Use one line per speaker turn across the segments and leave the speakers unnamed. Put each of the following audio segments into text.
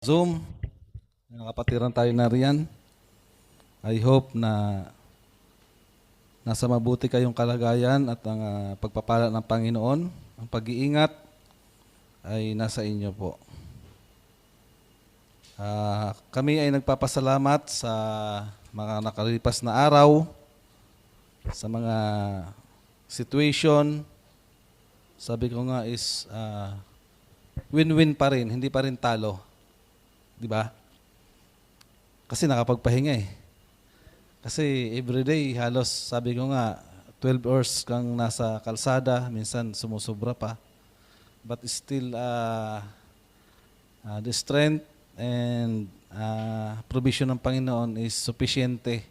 Zoom. Nakapatiran tayo na riyan. I hope na nasa mabuti kayong kalagayan at ang pagpapala ng Panginoon, ang pag-iingat ay nasa inyo po. Kami ay nagpapasalamat sa mga nakalipas na araw, sa mga situation. Sabi ko nga is win-win pa rin, hindi pa rin talo. Di ba? Kasi nakapagpahinga eh. Kasi everyday halos sabi ko nga 12 hours kang nasa kalsada, minsan sumusobra pa. But still the strength and provision ng Panginoon is sufficiente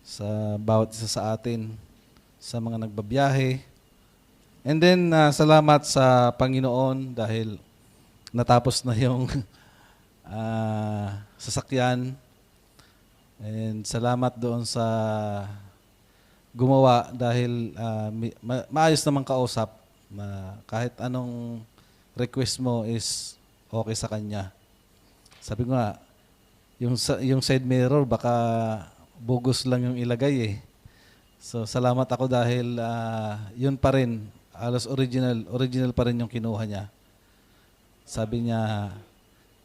sa bawat isa sa atin, sa mga nagbabiyahe. And then salamat sa Panginoon dahil natapos na yung sasakyan. And salamat doon sa gumawa dahil maayos naman kausap na kahit anong request mo is okay sa kanya. Sabi ko nga, yung side mirror baka bogus lang yung ilagay eh. So salamat ako dahil yun pa rin, alos original pa rin yung kinuha niya. Sabi niya,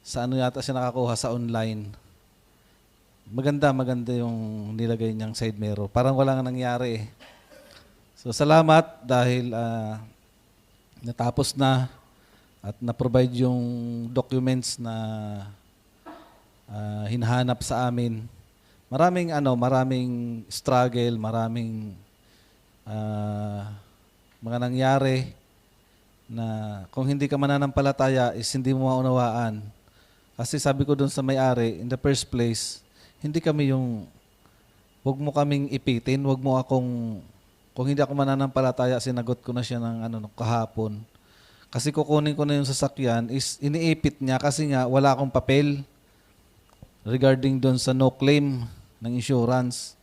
sa ano yata siya nakakuha sa online. Maganda yung nilagay niyang side mirror. Parang wala nga nangyari eh. So salamat dahil natapos na at na-provide yung documents na hinahanap sa amin. Maraming struggle, maraming mga nangyari na kung hindi ka mananampalataya is hindi mo maunawaan. Kasi sabi ko doon sa may-ari, in the first place, hindi kami wag mo kaming ipitin, wag mo kung hindi ako mananampalataya, sinagot ko na siya ng kahapon. Kasi kukunin ko na yung sasakyan, is iniipit niya kasi nga wala akong papel regarding doon sa no claim ng insurance.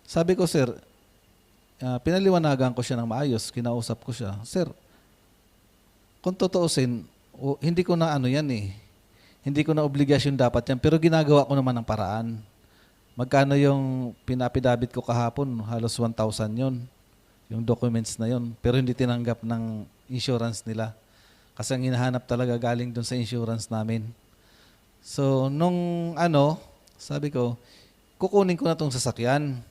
Sabi ko, sir, pinaliwanagan ko siya ng maayos, kinausap ko siya. Sir, kung totoosin, hindi ko na yan eh. Hindi ko na obligasyon dapat yan, pero ginagawa ko naman ng paraan. Magkano yung pinapidabit ko kahapon? Halos 1,000 yon, yung documents na yon, pero hindi tinanggap ng insurance nila. Kasi ang hinahanap talaga galing dun sa insurance namin. So, sabi ko, kukunin ko na tong sasakyan.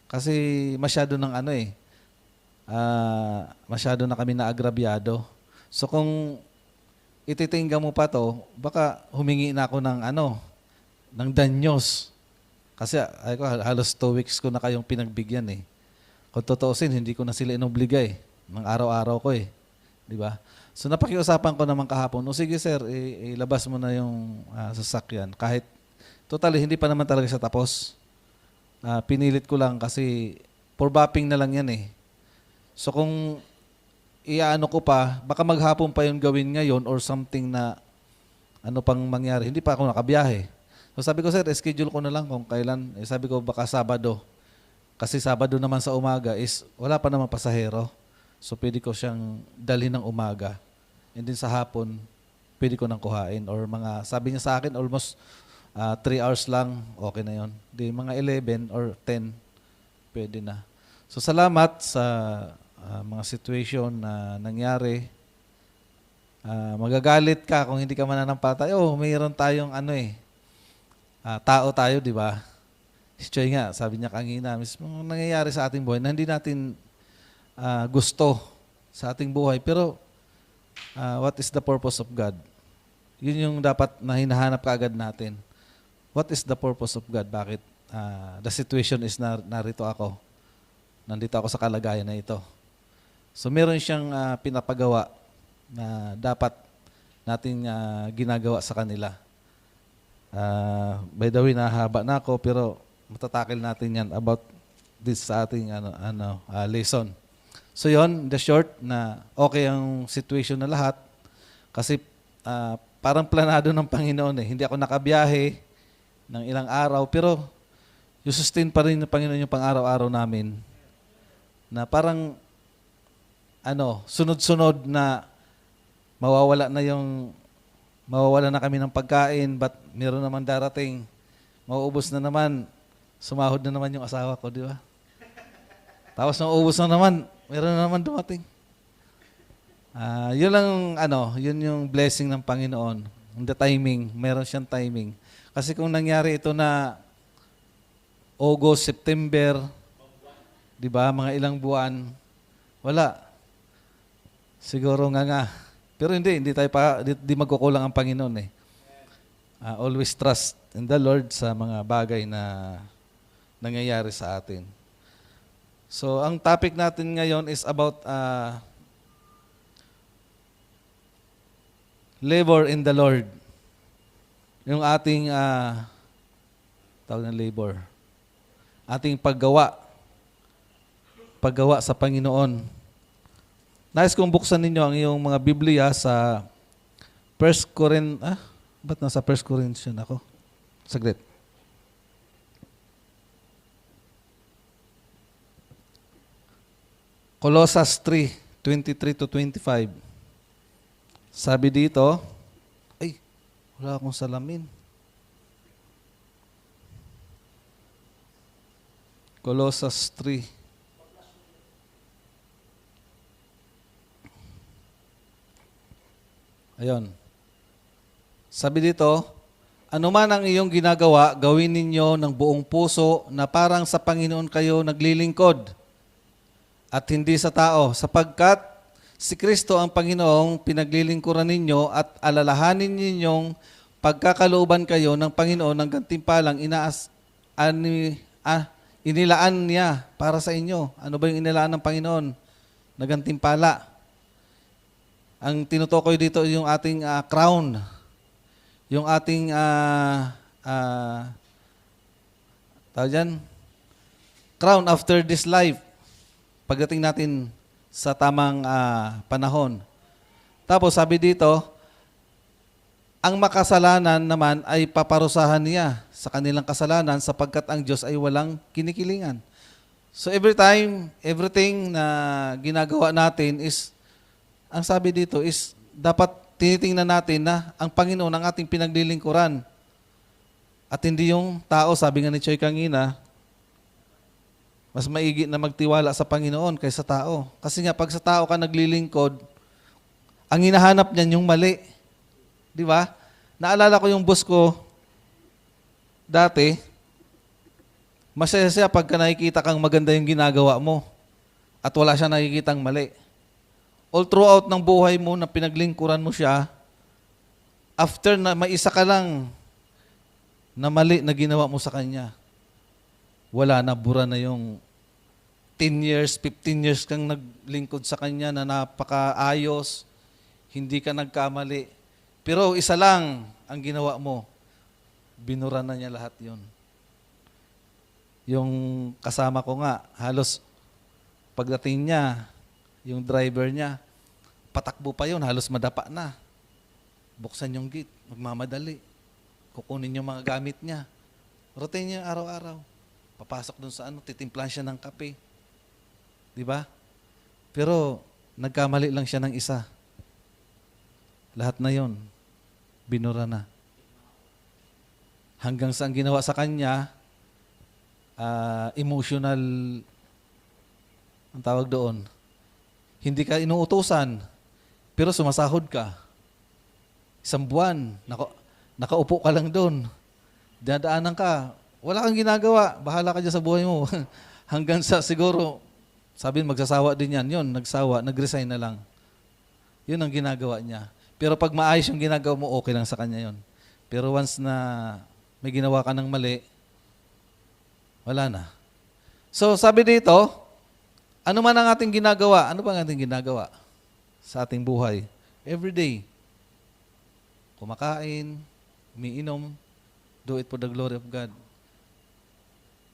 Kasi masyado masyado na kami naagrabyado. So, kung ititingga mo pa to, baka humingi na ako ng danyos. Kasi halos 2 weeks ko na kayong pinagbigyan eh. Kung totoosin, hindi ko na sila inobligay ng araw-araw ko eh. Di ba? So napakiusapan ko naman kahapon, sige sir, ilabas mo na yung sasakyan. Kahit, totally, hindi pa naman talaga siya tapos. Pinilit ko lang kasi for bapping na lang yan eh. So kung iaano ko pa, baka maghapon pa yung gawin ngayon or something na pang mangyari. Hindi pa ako nakabiyahe. So sabi ko, sir, schedule ko na lang kung kailan. Sabi ko, baka Sabado. Kasi Sabado naman sa umaga is wala pa naman pasahero. So pwede ko siyang dalhin ng umaga. And then sa hapon, pwede ko nang kuhain. Or sabi niya sa akin, almost 3 hours lang, okay na yon. Di mga 11 or 10, pwede na. So salamat sa mga situation na nangyari. Magagalit ka kung hindi ka mananampalataya. Mayroon tayong tao tayo, di ba? Si Choy nga, sabi niya kanina, mismo nangyayari sa ating buhay na hindi natin gusto sa ating buhay. Pero what is the purpose of God? Yun yung dapat na hinahanap kaagad natin. What is the purpose of God? Bakit the situation is narito ako? Nandito ako sa kalagayan na ito. So meron siyang pinapagawa na dapat nating ginagawa sa kanila. By the way, nahaba na ako pero matatakil natin yan about this sa ating lesson. So yon, the short na okay ang situation na lahat kasi parang planado ng Panginoon eh. Hindi ako nakabiyahe ng ilang araw pero yung sustain pa rin ng Panginoon yung pang-araw-araw namin na parang sunod-sunod na mawawala na yung Mawawala na kami ng pagkain, but meron naman darating. Mauubos na naman. Sumahod na naman yung asawa ko, di ba? Tapos mauubos na naman, meron na naman dumating. Yun lang, yun yung blessing ng Panginoon. The timing, meron siyang timing. Kasi kung nangyari ito na August, September, di ba, mga ilang buwan, wala. Siguro nga. Pero hindi tayo di magkukulang ang Panginoon eh. Always trust in the Lord sa mga bagay na nangyayari sa atin. So, ang topic natin ngayon is about labor in the Lord. Yung ating tawag ng labor. Ating paggawa sa Panginoon. Nais kong buksan ninyo ang iyong mga Biblia sa 1 Corinthians. Ba't nasa 1 Corinthians ako? Saglit. Colossians 3:23-25. Sabi dito, wala akong salamin. Colossians 3. Ayun. Sabi dito, anuman ang iyong ginagawa, gawin ninyo ng buong puso na parang sa Panginoon kayo naglilingkod at hindi sa tao, sapagkat si Kristo ang Panginoong pinaglilingkuran ninyo at alalahanin ninyong pagkakalooban kayo ng Panginoon ng gantimpalang inilaan niya para sa inyo. Ano ba yung inilaan ng Panginoon na gantimpala? Ang tinutukoy dito yung ating crown. Yung ating tawag dyan, crown after this life. Pagdating natin sa tamang panahon. Tapos sabi dito, ang makasalanan naman ay paparusahan niya sa kanilang kasalanan sapagkat ang Diyos ay walang kinikilingan. So everything na ginagawa natin is, ang sabi dito is, dapat tinitingnan natin na ang Panginoon ang ating pinaglilingkuran. At hindi yung tao, sabi nga ni Choy kanina, mas maigi na magtiwala sa Panginoon kaysa tao. Kasi nga, pag sa tao ka naglilingkod, ang hinahanap niyan yung mali. Di ba? Naalala ko yung boss ko dati, masaya siya pagka nakikita kang maganda yung ginagawa mo at wala siya nakikitang mali. All throughout ng buhay mo na pinaglingkuran mo siya, after na may isa ka lang na mali na ginawa mo sa kanya, wala na, bura na yung 10 years, 15 years kang naglingkod sa kanya na napakaayos, hindi ka nagkamali. Pero isa lang ang ginawa mo, binura na niya lahat yon. Yung kasama ko nga, halos pagdating niya, yung driver niya, patakbo pa yun, halos madapa na. Buksan yung gate, magmamadali. Kukunin yung mga gamit niya. Routine niya araw-araw. Papasok dun sa titimplan siya ng kape. Di ba? Pero nagkamali lang siya ng isa. Lahat na yon binura na. Hanggang sa ang ginawa sa kanya, emotional, ang tawag doon, hindi ka inuutosan, pero sumasahod ka. Isang buwan, nakaupo ka lang doon. Dadaanan ka, wala kang ginagawa, bahala ka dyan sa buhay mo. Hanggang sa siguro, sabi magsasawa din yan. Yun, nag-resign na lang. Yun ang ginagawa niya. Pero pag maayos yung ginagawa mo, okay lang sa kanya yun. Pero once na may ginawa ka ng mali, wala na. So sabi dito, ano man ang ating ginagawa? Ano ba ang ating ginagawa sa ating buhay? Every day. Kumakain, umiinom, do it for the glory of God.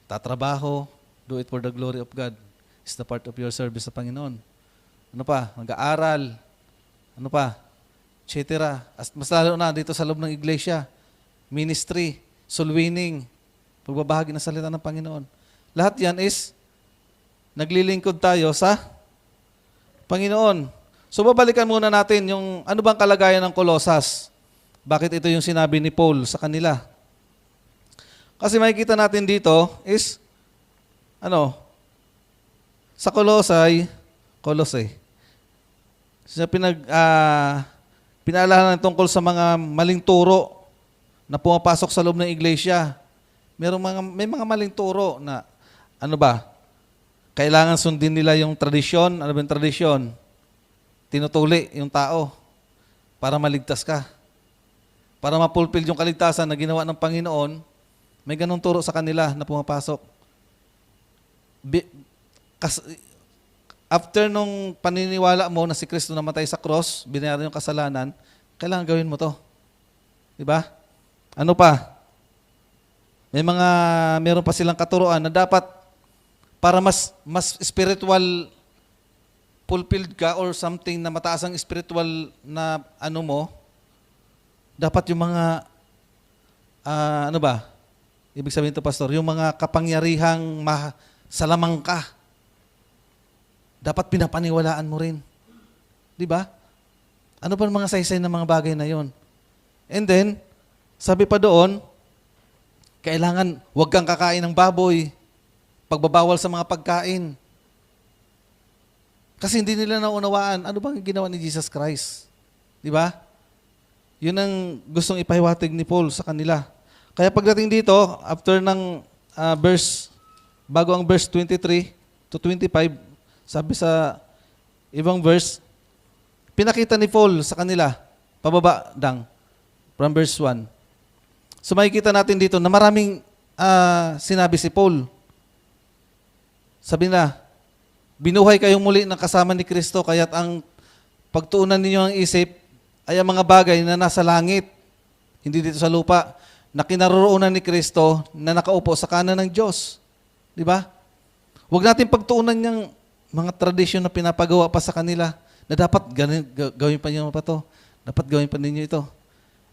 Tatrabaho, do it for the glory of God. It's the part of your service sa Panginoon. Ano pa? Mag-aaral. Ano pa? Etc. Mas lalo na dito sa loob ng iglesia. Ministry, soul winning, pagbabahagi ng salita ng Panginoon. Lahat yan is naglilingkod tayo sa Panginoon. So babalikan muna natin yung ano bang kalagayan ng Colossus Bakit ito yung sinabi ni Paul sa kanila? Kasi makikita natin dito is, sa Colossae, siya pinaalala tungkol sa mga maling turo na pumapasok sa loob ng iglesia. May mga maling turo na, kailangan sundin nila yung tradisyon. Ano ba yung tradisyon? Tinutuli yung tao para maligtas ka. Para mapulpil yung kaligtasan na ginawa ng Panginoon, may ganong turo sa kanila na pumapasok. After nung paniniwala mo na si Kristo namatay sa cross, binayaran yung kasalanan, kailangan gawin mo to. Diba? Ano pa? Meron pa silang katuruan na dapat para mas spiritual fulfilled ka or something na mataas ang spiritual na dapat yung mga ibig sabihin to, pastor, yung mga kapangyarihang salamang ka, dapat pinapaniwalaan mo rin. Di ba? Ano pa mga saysay na mga bagay na yon? And then, sabi pa doon, kailangan huwag kang kakain ng baboy, pagbabawal sa mga pagkain. Kasi hindi nila naunawaan, ano bang ginawa ni Jesus Christ? Di ba? Yun ang gustong ipahiwatig ni Paul sa kanila. Kaya pagdating dito, after ng bago ang verse 23 to 25, sabi sa ibang verse, pinakita ni Paul sa kanila, pababa from verse 1. So makikita natin dito na maraming sinabi si Paul. Sabi na, binuhay kayong muli ng kasama ni Kristo, kaya't ang pagtuunan ninyo ang isip ay ang mga bagay na nasa langit, hindi dito sa lupa, na kinaroroonan ni Kristo na nakaupo sa kanan ng Diyos. Di ba? Huwag natin pagtuunan yung mga tradisyon na pinapagawa pa sa kanila na dapat gawin pa niyo pa to. Dapat gawin pa ninyo ito.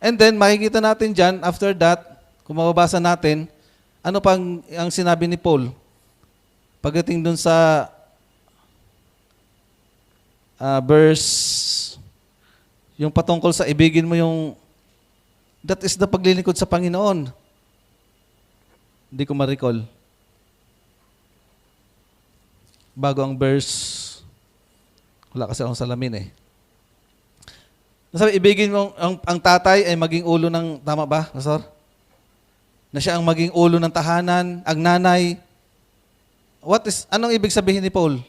And then, makikita natin dyan, after that, kung mababasa natin, ano pang ang sinabi ni Paul? Pagdating dun sa verse, yung patungkol sa ibigin mo yung, that is the paglilingkod sa Panginoon. Hindi ko ma-recall. Bago ang verse, wala kasi akong salamin eh. Nasabi, ibigin mo, ang tatay ay maging ulo ng, tama ba, Pastor? Na siya ang maging ulo ng tahanan, ang nanay. Anong ibig sabihin ni Paul?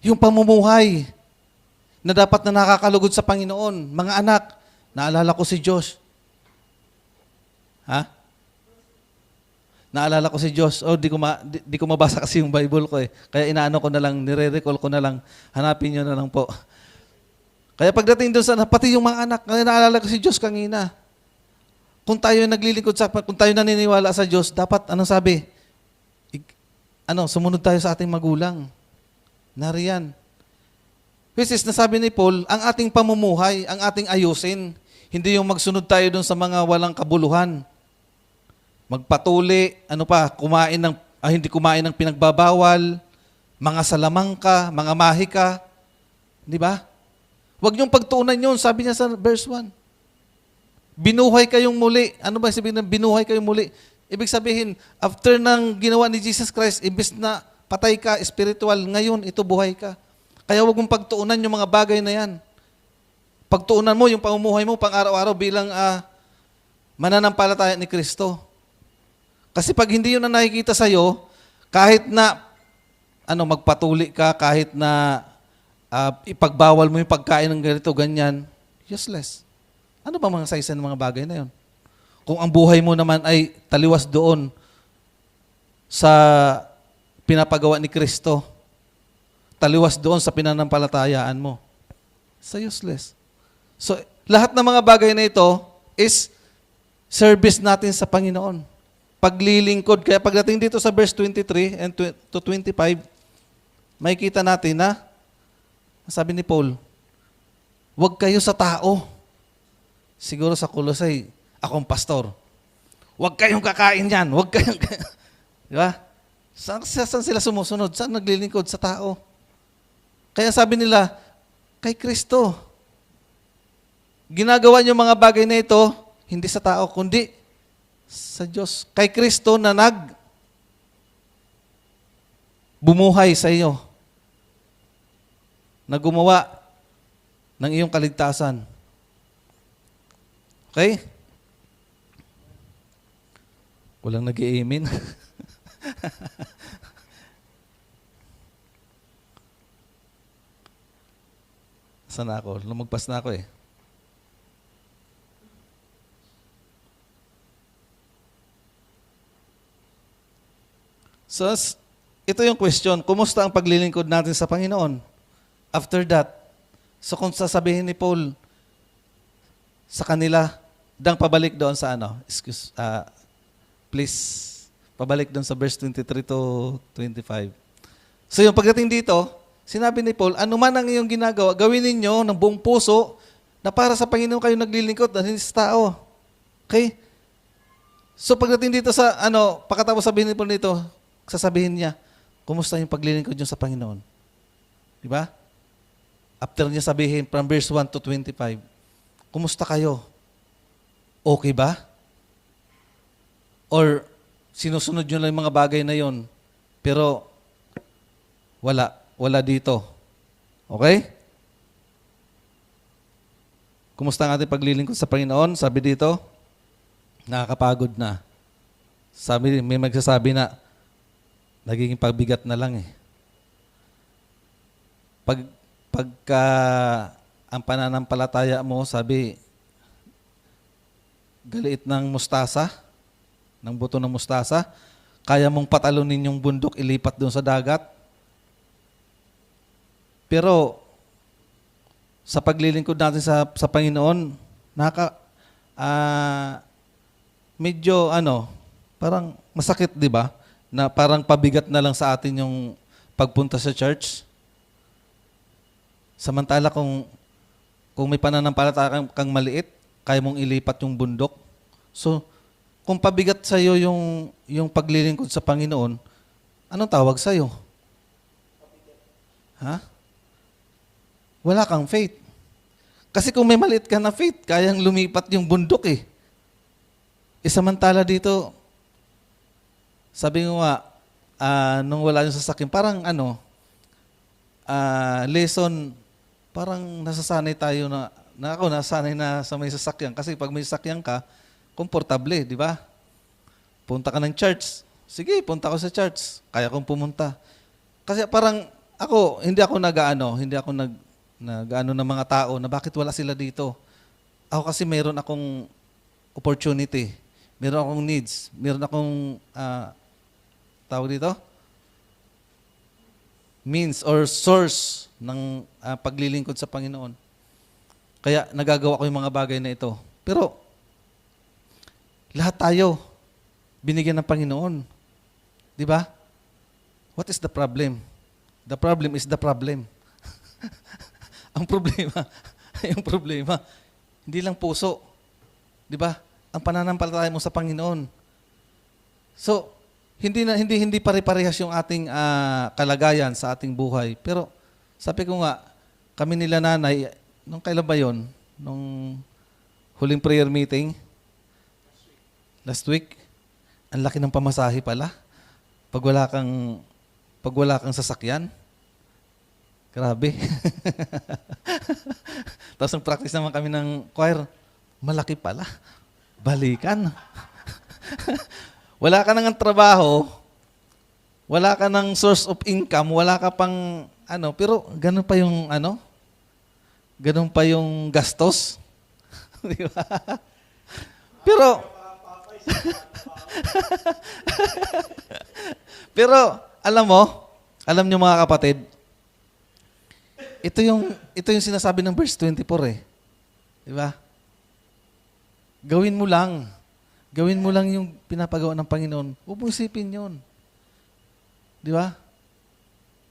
Yung pamumuhay na dapat na nakakalugod sa Panginoon. Mga anak, naalala ko si Diyos. Ha? Naalala ko si Diyos. Di ko mabasa kasi yung Bible ko eh. Kaya inaano ko na lang, nire-recall ko na lang. Hanapin nyo na lang po. Kaya pagdating doon pati yung mga anak, naalala ko si Diyos kanina. Kung tayo naglilingkod kung tayo naniniwala sa Diyos, dapat, anong sabi? Sumunod tayo sa ating magulang. Nariyan. Which is, nasabi ni Paul, ang ating pamumuhay, ang ating ayusin, hindi yung magsunod tayo dun sa mga walang kabuluhan. Magpatuli, hindi kumain ng pinagbabawal, mga salamangka, mga mahika. Di ba? Huwag niyong pagtuunan yun, sabi niya sa verse 1. Binuhay kayong muli. Ano ba sabihin ng binuhay kayong muli? Ibig sabihin, after ng ginawa ni Jesus Christ, imbes na patay ka, spiritual, ngayon, ito buhay ka. Kaya huwag mong pagtuunan yung mga bagay na yan. Pagtuunan mo yung pamumuhay mo pang araw-araw bilang mananampalataya ni Kristo. Kasi pag hindi yun na nakikita sa'yo, kahit na magpatuli ka, kahit na ipagbawal mo yung pagkain ng ganito, ganyan, useless. Ano ba mga size ng mga bagay na yun? Kung ang buhay mo naman ay taliwas doon sa pinapagawa ni Kristo, taliwas doon sa pinanampalatayaan mo, sa useless. So, lahat ng mga bagay na ito is service natin sa Panginoon. Paglilingkod. Kaya pagdating dito sa verse 23 and to 25, makikita natin na, sabi ni Paul, huwag kayo sa tao. Siguro sa Colossae, akong pastor. Huwag kayong kakain yan. Huwag kayong... Di ba? Saan sila sumusunod? Saan naglilingkod? Sa tao. Kaya sabi nila, kay Kristo. ginagawa niyo mga bagay na ito, hindi sa tao, kundi sa Diyos. Kay Kristo na bumuhay sa iyo, na gumawa ng iyong kaligtasan. Okay? Walang nag-i-amen. Saan na ako? Lumagpas na ako eh. So, ito yung question. Kumusta ang paglilingkod natin sa Panginoon? After that, so kung sasabihin ni Paul sa kanila, pabalik doon sa please, pabalik doon sa verse 23 to 25. So yung pagdating dito, sinabi ni Paul, ano man ang iyong ginagawa, gawin ninyo ng buong puso na para sa Panginoon kayo naglilingkod na hindi sa tao. Okay? So pagdating dito sa, pagkatapos sabihin ni Paul nito, sasabihin niya, kumusta yung paglilingkod niyo sa Panginoon? Di ba? After niya sabihin, from verse 1 to 25, kumusta kayo? Okay ba? Or sinusunod niyo lang yung mga bagay na yon, pero wala dito. Okay? Kumusta ang ating paglilingkod sa Panginoon? Sabi dito, nakakapagod na. May magsasabi na, nagiging pagbigat na lang eh. Pagka ang pananampalataya mo, sabi, galiit ng mustasa, ng buto ng mustasa, kaya mong patalunin yung bundok, ilipat doon sa dagat. Pero, sa paglilingkod natin sa Panginoon, medyo parang masakit, di ba? Na parang pabigat na lang sa atin yung pagpunta sa church. Samantala kung may pananampalataya kang maliit, kaya mong ilipat yung bundok. So, kung pabigat sa iyo yung paglilingkod sa Panginoon, anong tawag sa iyo? Ha? Wala kang faith. Kasi kung may maliit ka na faith, kayang lumipat yung bundok eh. Samantala dito, sabi ko nga, nung wala yung sasakyan, parang lesson, parang nasasanay tayo ako nasanay na sa may sasakyan. Kasi pag may sasakyan ka, komportable, di ba? Punta ka ng church. Sige, punta ko sa church. Kaya kong pumunta. Kasi parang hindi ako nag-ano ng mga tao na bakit wala sila dito. Ako kasi mayroon akong opportunity. Meron akong needs. Meron akong tawag dito? Means or source ng paglilingkod sa Panginoon. Kaya nagagawa ko yung mga bagay na ito. Pero, lahat tayo binigyan ng Panginoon. Di ba? What is the problem? The problem is the problem. Ang problema, hindi lang puso. Di ba? Ang pananampalataya mo sa Panginoon. So, hindi pare-parehas yung ating kalagayan sa ating buhay. Pero sabi ko nga, kami nila nanay, nung kailan ba yun? Nung huling prayer meeting? Last week? Ang laki ng pamasahe pala. Pag wala kang sasakyan. Grabe. Tapos nang practice naman kami ng choir, malaki pala. Balikan. Wala ka nang trabaho, wala ka nang source of income, wala ka pang pero ganun pa yung gastos. Di ba? Pero alam niyo mga kapatid, ito yung sinasabi ng verse 24 eh. Di ba? Gawin mo lang yung pinapagawa ng Panginoon. Huwag mo isipin yun. Di ba?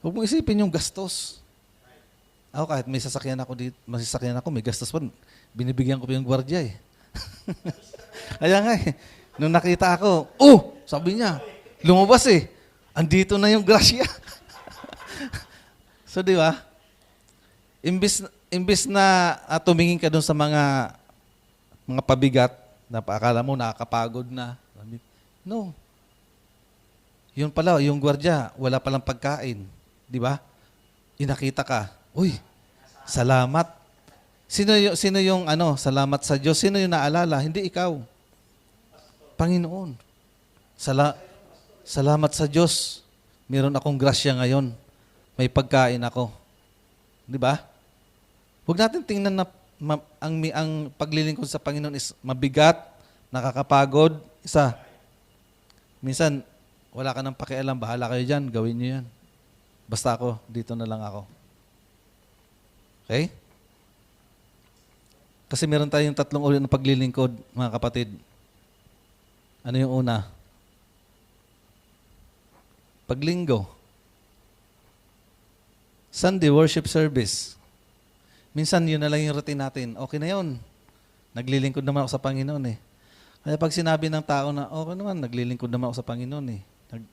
Huwag mo isipin yung gastos. Ako kahit may sasakyan ako, may gastos pa. Binibigyan ko pa yung gwardiya eh. Kaya nga eh, nung nakita ako, sabi niya, lumabas eh. Andito na yung grasya. So di ba? Imbis imbis na tumingin ka doon sa mga pabigat na akala mo nakakapagod na. No. Yun pala, yung gwardiya, wala palang pagkain. Di ba? Inakita ka. Uy, salamat. Sino yung salamat sa Diyos? Sino yung naalala? Hindi ikaw. Panginoon. Salamat sa Diyos. Meron akong grasya ngayon. May pagkain ako. Di ba? Huwag natin tingnan na ang paglilingkod sa Panginoon is mabigat, nakakapagod. Isa, minsan, wala ka nang pakialam, bahala kayo dyan, gawin nyo yan. Basta ako, dito na lang ako. Okay? Kasi meron tayong 3 uri ng paglilingkod, mga kapatid. Ano yung una? Paglinggo. Sunday worship service. Minsan yun na lang yung routine natin. Okay na yun. Naglilingkod naman ako sa Panginoon eh. Kaya pag sinabi ng tao na, okay naman, naglilingkod naman ako sa Panginoon eh.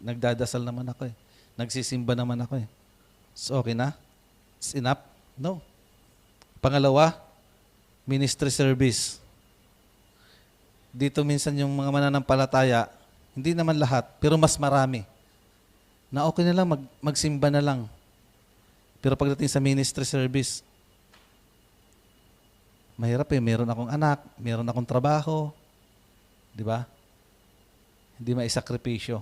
Nagdadasal naman ako eh. Nagsisimba naman ako eh. So okay na? It's enough? No. Pangalawa, ministry service. Dito minsan yung mga mananampalataya, hindi naman lahat, pero mas marami. Na okay na lang, magsimba na lang. Pero pagdating sa ministry service, mahirap eh. Meron akong anak, meron akong trabaho. Di ba? Hindi maisakripisyo.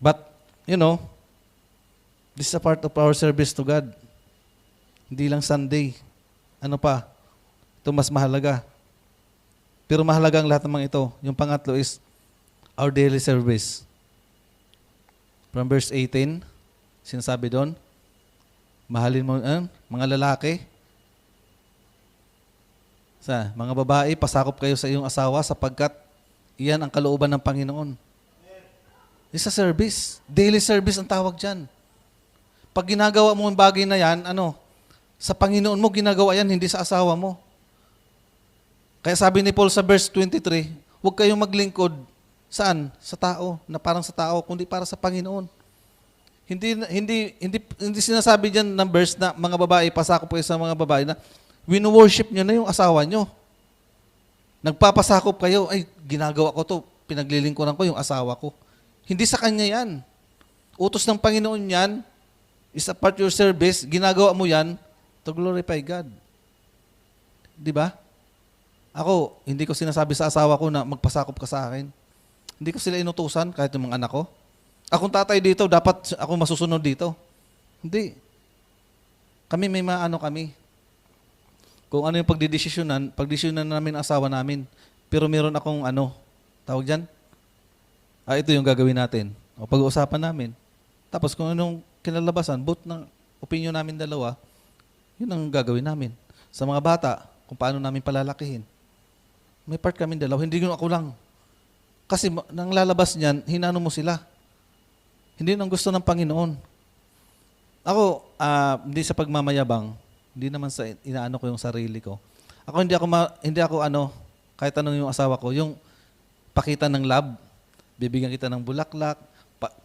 But, this is a part of our service to God. Hindi lang Sunday. Ano pa? Ito mas mahalaga. Pero mahalaga ang lahat ng mga ito. Yung pangatlo is our daily service. From verse 18, sinasabi doon, mahalin mo mga lalaki. Mga babae, pasakop kayo sa iyong asawa sapagkat iyan ang kalooban ng Panginoon. It's a service. Daily service ang tawag dyan. Pag ginagawa mo ang bagay na yan, sa Panginoon mo ginagawa yan, hindi sa asawa mo. Kaya sabi ni Paul sa verse 23, huwag kayong maglingkod. Saan? Sa tao, na parang sa tao, kundi para sa Panginoon. Hindi sinasabi diyan ng verse na mga babae, pasakop kayo sa mga babae na wino-worship nyo na yung asawa nyo. Nagpapasakop kayo, ay, ginagawa ko to, pinaglilingkuran ko yung asawa ko. Hindi sa kanya yan. Utos ng Panginoon yan, is a part of your service, ginagawa mo yan to glorify God. Di ba? Ako, hindi ko sinasabi sa asawa ko na magpasakop ka sa akin. Hindi ko sila inutusan, kahit yung mga anak ko. Akong tatay dito, dapat ako masusunod dito. Hindi. Kami may kami. Kung ano yung pagdidesisyonan namin ang asawa namin. Pero meron akong tawag dyan? Ito yung gagawin natin. O pag-uusapan namin. Tapos kung anong kinalabasan, ng opinion namin dalawa, yun ang gagawin namin. Sa mga bata, kung paano namin palalakihin. May part kami dalawa, hindi yun ako lang. Kasi nang lalabas niyan, hinano mo sila. Hindi nang gusto ng Panginoon. Ako, hindi sa pagmamayabang, hindi naman sa inaano ko yung sarili ko. Ako hindi ako kahit anong yung asawa ko, yung pakita ng love, bibigyan kita ng bulaklak,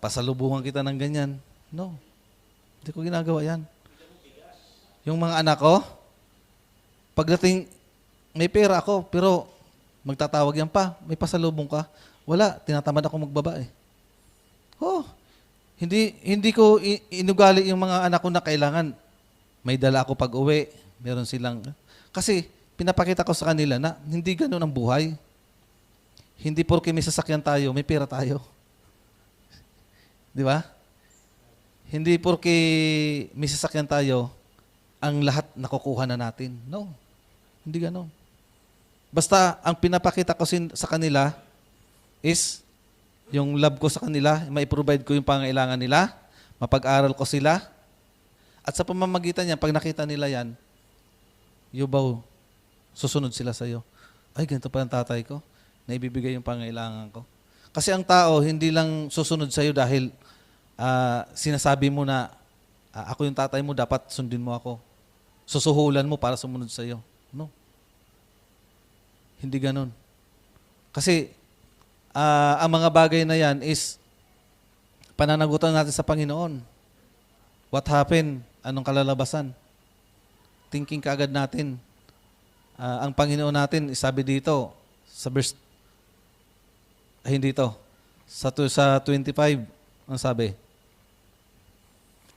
pasalubungan kita ng ganyan. No. Hindi ko ginagawa yan. Yung mga anak ko, pagdating, may pera ako, pero magtatawag yan pa, may pasalubong ka. Wala, tinatamad ako magbabae. Hindi ko inugali yung mga anak ko na kailangan may dala ako pag uwi, meron silang, kasi pinapakita ko sa kanila na hindi ganun ang buhay. Hindi porke may sasakyan tayo, may pera tayo. Di ba? Hindi porke may sasakyan tayo, ang lahat nakukuha na natin. No. Hindi ganun. Basta, ang pinapakita ko sa kanila is yung love ko sa kanila, mai-provide ko yung pangailangan nila, mapag-aral ko sila, at sa pamamagitan niyan, pag nakita nila yan, yubaw, susunod sila sa iyo. Ay, ganito pa ang tatay ko, na ibibigay yung pangailangan ko. Kasi ang tao, hindi lang susunod sa iyo dahil sinasabi mo na, ako yung tatay mo, dapat sundin mo ako. Susuhulan mo para sumunod sa iyo. No. Hindi ganun. Kasi, ang mga bagay na yan is pananagutan natin sa Panginoon. What happened? Anong kalalabasan? thinking kaagad natin. Ang Panginoon natin, sabi dito, sa verse, hindi to, sa 25, ang sabi,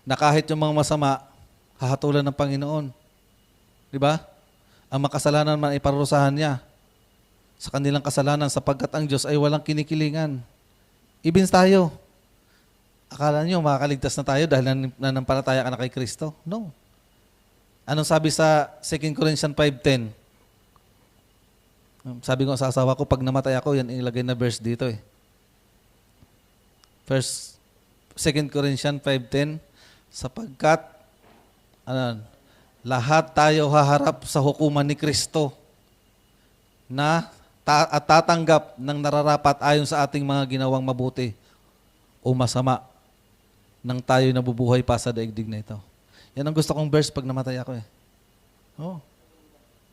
na kahit yung mga masama, hahatulan ng Panginoon. Di ba? Ang makasalanan man ay parurusahan niya sa kanilang kasalanan sapagkat ang Diyos ay walang kinikilingan. Ibins tayo. Akala nyo makakaligtas na tayo dahil nanampalataya ka na kay Kristo? No. Anong sabi sa 2 Corinthians 5:10? Sabi ko sa asawa ko, pag namatay ako, yan ilagay na verse dito eh. 2 Corinthians 5:10, sapagkat lahat tayo haharap sa hukuman ni Kristo na at tatanggap ng nararapat ayon sa ating mga ginawang mabuti o masama nang tayo nabubuhay pa sa daigdig na ito. Yan ang gusto kong verse pag namatay ako eh. Oh.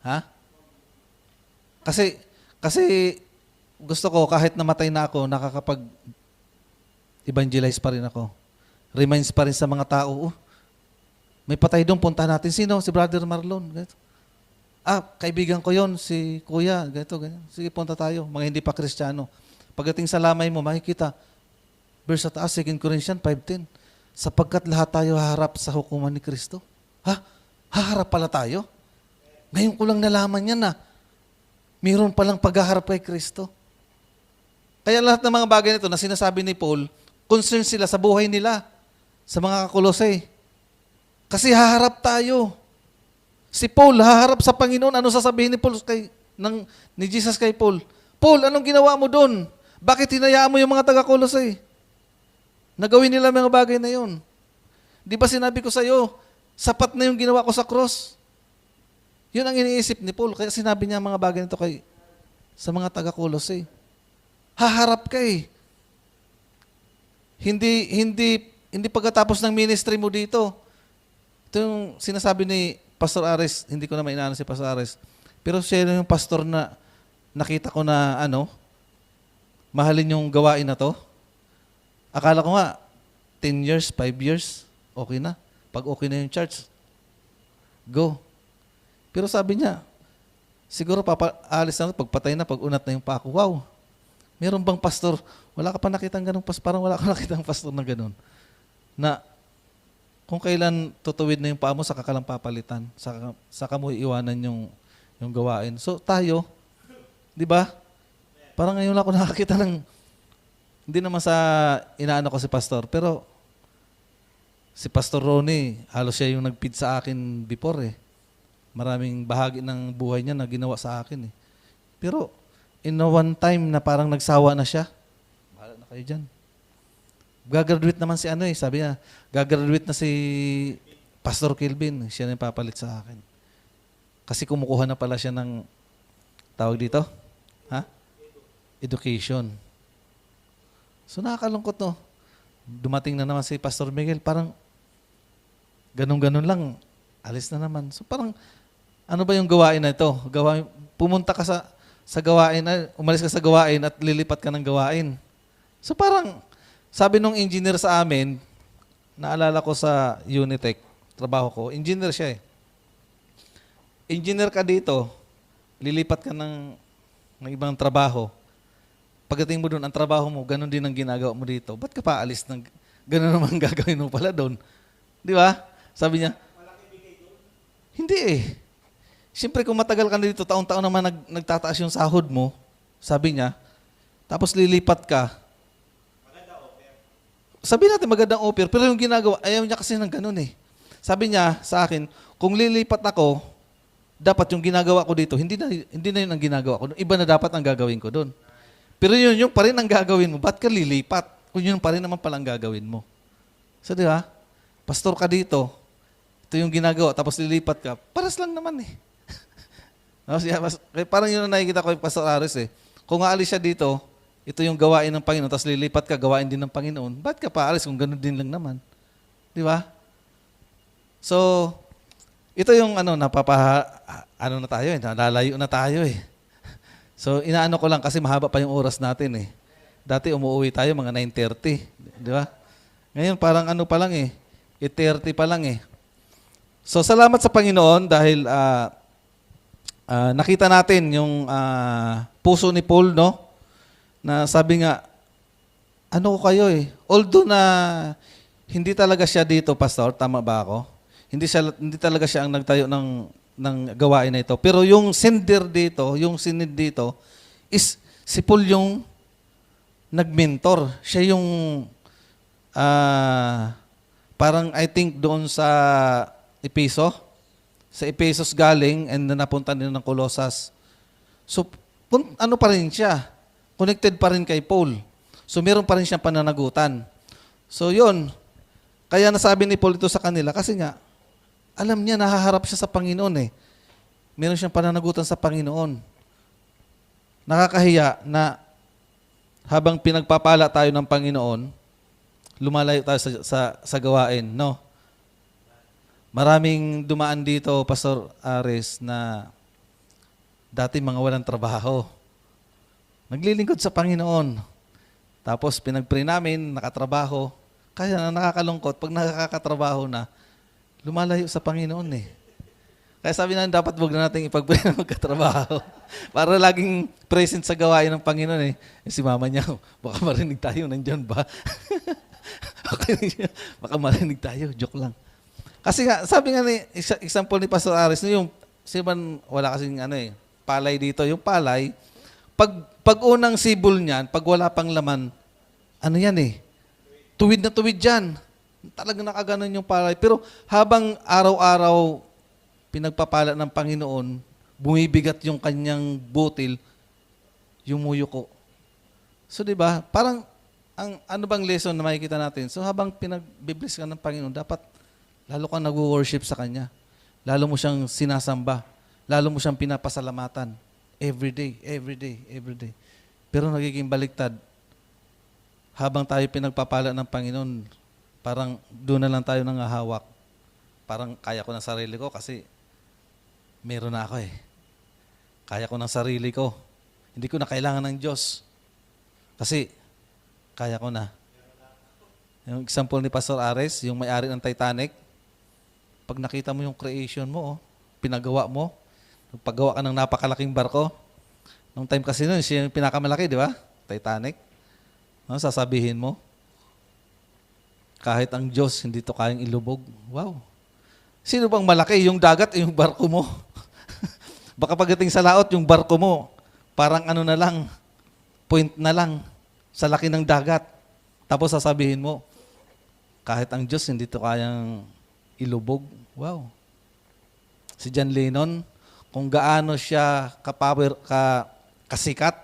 Ha? Kasi gusto ko kahit namatay na ako, nakakapag-evangelize pa rin ako. Reminds pa rin sa mga tao, may patay doon, punta natin. Sino? Si Brother Marlon. Ganito. Kaibigan ko yon, si Kuya. Ganito, ganyan. Sige, punta tayo. Mga hindi pa Kristiyano. Pagdating sa lamay mo, makikita. Verse sa taas, 2 Corinthians 5:10. Sapagkat lahat tayo haharap sa hukuman ni Kristo. Haharap pala tayo? Ngayon ko lang nalaman yan na mayroon palang paghaharap kay Kristo. Kaya lahat ng mga bagay nito na sinasabi ni Paul, concern sila sa buhay nila, sa mga Kakolosay. Kasi haharap tayo. Si Paul, haharap sa Panginoon. Ano sasabihin ni Jesus kay Paul? Paul, anong ginawa mo doon? Bakit hinayaan mo yung mga taga-Kolosay? Nagawin nila mga bagay na yun. Di ba sinabi ko sa iyo, sapat na yung ginawa ko sa cross? Yun ang iniisip ni Paul. Kaya sinabi niya mga bagay nito sa mga taga-Kolosay. Haharap ka eh. Hindi pagkatapos ng ministry mo dito. Ito yung sinasabi ni Pastor Ares, hindi ko na mainano si Pastor Ares, pero siya yung pastor na nakita ko na mahalin yung gawain na to. Akala ko nga, 10 years, 5 years, okay na. Pag okay na yung church, go. Pero sabi niya, siguro aalis na, pagpatay na, pag unat na yung pako. Wow, meron bang pastor? Wala ka pa nakitang ganun, parang wala ka nakitang pastor na ganun. Na kung kailan tutuwid na yung paa mo, saka ka lang papalitan. Saka mo iiwanan yung gawain. So tayo, di ba? Parang ngayon lang ako nakakita ng, hindi naman sa inaano ko si pastor, pero si Pastor Ronnie, halos siya yung nag-feed sa akin before eh. Maraming bahagi ng buhay niya na ginawa sa akin eh. Pero in one time na parang nagsawa na siya, bahala na kayo dyan. Gagraduate naman si sabi niya, gagraduate na si Pastor Kelvin, siya na yung papalit sa akin. Kasi kumukuha na pala siya ng, tawag dito? Education. So nakakalungkot no. Dumating na naman si Pastor Miguel, parang ganun-ganun lang, alis na naman. So parang, ano ba yung gawain na ito? Pumunta ka sa gawain, umalis ka sa gawain at lilipat ka ng gawain. So parang, sabi nung engineer sa amin, naalala ko sa Unitech, trabaho ko, engineer siya eh. Engineer ka dito, lilipat ka ng ibang trabaho. Pagdating mo doon, ang trabaho mo, ganun din ang ginagawa mo dito. Ba't ka pa alis ng ganun naman gagawin mo pala doon? Di ba? Sabi niya, hindi eh. Siyempre kung matagal ka na dito, taon-taon naman nagtataas yung sahod mo, sabi niya, tapos lilipat ka. Sabi natin magandang offer, pero yung ginagawa, ayaw niya kasi ng ganun eh. Sabi niya sa akin, kung lilipat ako, dapat yung ginagawa ko dito, hindi na yun ang ginagawa ko. Iba na dapat ang gagawin ko doon. Pero yun pa rin ang gagawin mo. Ba't ka lilipat? Kung yun pa rin naman palang gagawin mo. So, di ba? Pastor ka dito. Ito yung ginagawa. Tapos lilipat ka. Paras lang naman eh. Parang yun ang nakikita ko yung Pastor Ares eh. Kung aalis siya dito, ito yung gawain ng Panginoon. Tapos lilipat ka, gawain din ng Panginoon. Ba't ka pa alis kung ganun din lang naman? Di ba? So, ito yung na tayo eh. Nalalayo na tayo eh. So, inaano ko lang kasi mahaba pa yung oras natin eh. Dati umuwi tayo mga 9:30. Di ba? Ngayon parang pa lang eh. 8:30 pa lang eh. So salamat sa Panginoon dahil nakita natin yung puso ni Paul, no? Na sabi nga, ano ko kayo eh. Although na hindi talaga siya dito, Pastor, tama ba ako? Hindi talaga siya ang nagtayo ng gawain na ito. Pero yung sender dito, yung sinid dito, is si Paul yung nag-mentor. Siya yung parang I think doon sa Ephesus galing and napunta din ng Colossus. So, ano pa rin siya? Connected pa rin kay Paul. So, meron pa rin siyang pananagutan. So, yun. Kaya nasabi ni Paul ito sa kanila kasi nga, alam niya, nahaharap siya sa Panginoon eh. Meron siyang pananagutan sa Panginoon. Nakakahiya na habang pinagpapala tayo ng Panginoon, lumalayo tayo sa gawain, no? Maraming dumaan dito, Pastor Ares, na dati mga walang trabaho. Naglilingkod sa Panginoon. Tapos pinag-pray namin, nakatrabaho. Kaya na nakakalungkot, pag nakakatrabaho na, lumalayo sa Panginoon eh. Kaya sabi na dapat wag na natin ipag-pray na magkatrabaho. Para laging present sa gawain ng Panginoon eh. Si mama niya, baka marinig tayo, nandyan ba? Baka marinig tayo, joke lang. Kasi nga, sabi nga ni, example ni Pastor Aris, yung, wala kasing palay dito. Yung palay, pag unang sibol niyan, pag wala pang laman, yan eh, tuwid na tuwid dyan. Talagang nakaganon yung palay. Pero habang araw-araw pinagpapala ng Panginoon, bumibigat yung kanyang butil, yumuyuko. So, di ba? Parang, ano bang lesson na makikita natin? So, habang pinag-bless ka ng Panginoon, dapat lalo kang nag-worship sa Kanya. Lalo mo siyang sinasamba. Lalo mo siyang pinapasalamatan. Every day, every day, every day. Pero nagiging baliktad. Habang tayo pinagpapala ng Panginoon, parang doon na lang tayo nangahawak. Parang kaya ko ng sarili ko kasi meron na ako eh. Kaya ko ng sarili ko. Hindi ko na kailangan ng Diyos. Kasi kaya ko na. Yung example ni Pastor Ares, yung may-ari ng Titanic, pag nakita mo yung creation mo, pinagawa mo, paggawa ka ng napakalaking barko, nung time kasi nun, siya yung pinakamalaki, di ba? Titanic. No, sasabihin mo, kahit ang Diyos, hindi to kayang ilubog. Wow. Sino bang malaki? Yung dagat o yung barko mo? Baka pagdating sa laot, yung barko mo, parang na lang, point na lang sa laki ng dagat. Tapos sasabihin mo, kahit ang Diyos, hindi to kayang ilubog. Wow. Si John Lennon, kung gaano siya kasikat,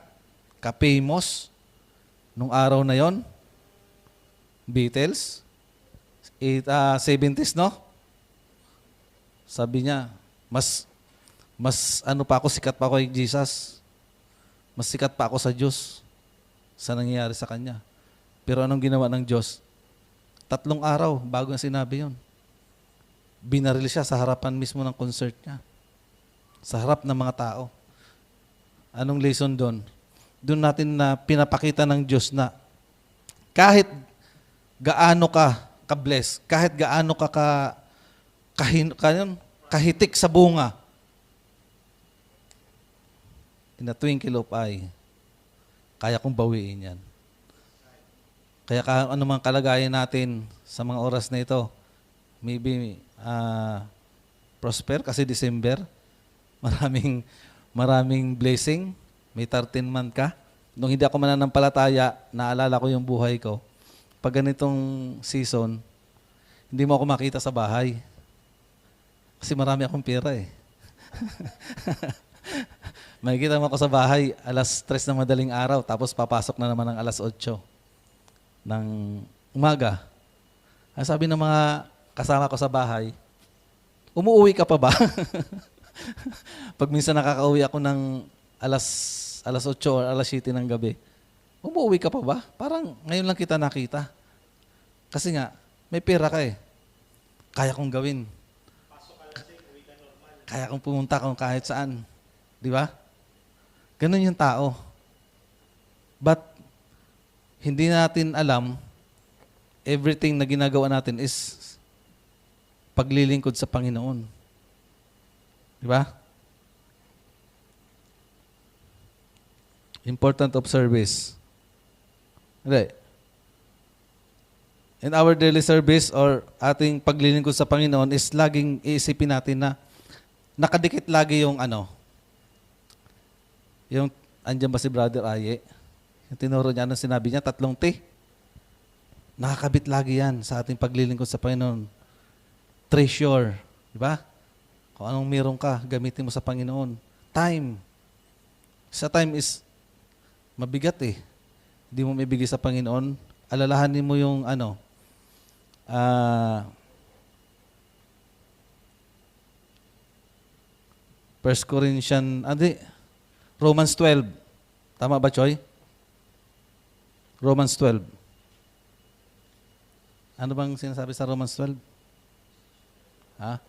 ka-famous, nung araw na yon, Beatles, 70s, no? Sabi niya, mas pa ako, sikat pa ako kay Jesus. Mas sikat pa ako sa Diyos sa nangyayari sa Kanya. Pero anong ginawa ng Diyos? 3 araw bago niya sinabi yon. Binaril siya sa harapan mismo ng concert niya. Sa harap ng mga tao. Anong lesson doon? Doon natin na pinapakita ng Diyos na kahit gaano ka ka-bless, kahit gaano ka kahitik sa bunga, in a twinkle of eye, kaya kong bawiin yan. Kaya anumang kalagayan natin sa mga oras na ito, maybe prosper kasi December, maraming blessing, may 13-month ka. Nung hindi ako mananampalataya, naalala ko yung buhay ko. Pag ganitong season, hindi mo ako makita sa bahay. Kasi marami akong pera eh. Makikita mo ako sa bahay, 3:00 ng madaling araw, tapos papasok na naman ng 8:00 ng umaga. Ang sabi ng mga kasama ko sa bahay, umuwi ka pa ba? Pag minsan nakakauwi ako ng alas 8 o alas 7 ng gabi, umuwi ka pa ba? Parang ngayon lang kita nakita. Kasi nga, may pera ka eh. Kaya kong gawin. Kaya kong pumunta kung kahit saan. Di ba? Ganun yung tao. But, hindi natin alam, everything na ginagawa natin is paglilingkod sa Panginoon. Di ba? Important of service. Hindi. In our daily service or ating paglilingkod sa Panginoon is laging iisipin natin na nakadikit lagi yung yung, andyan ba si Brother Aye? Yung tinuro niya, anong sinabi niya? 3 T. Nakakabit lagi yan sa ating paglilingkod sa Panginoon. Treasure. Di ba? Kung anong meron ka, gamitin mo sa Panginoon. Time. Sa time is mabigat eh. Hindi mo maibigay sa Panginoon. Alalahanin mo yung 1 Corinthians, Romans 12. Tama ba, Choy? Romans 12. Ano bang sinasabi sa Romans 12? Ha?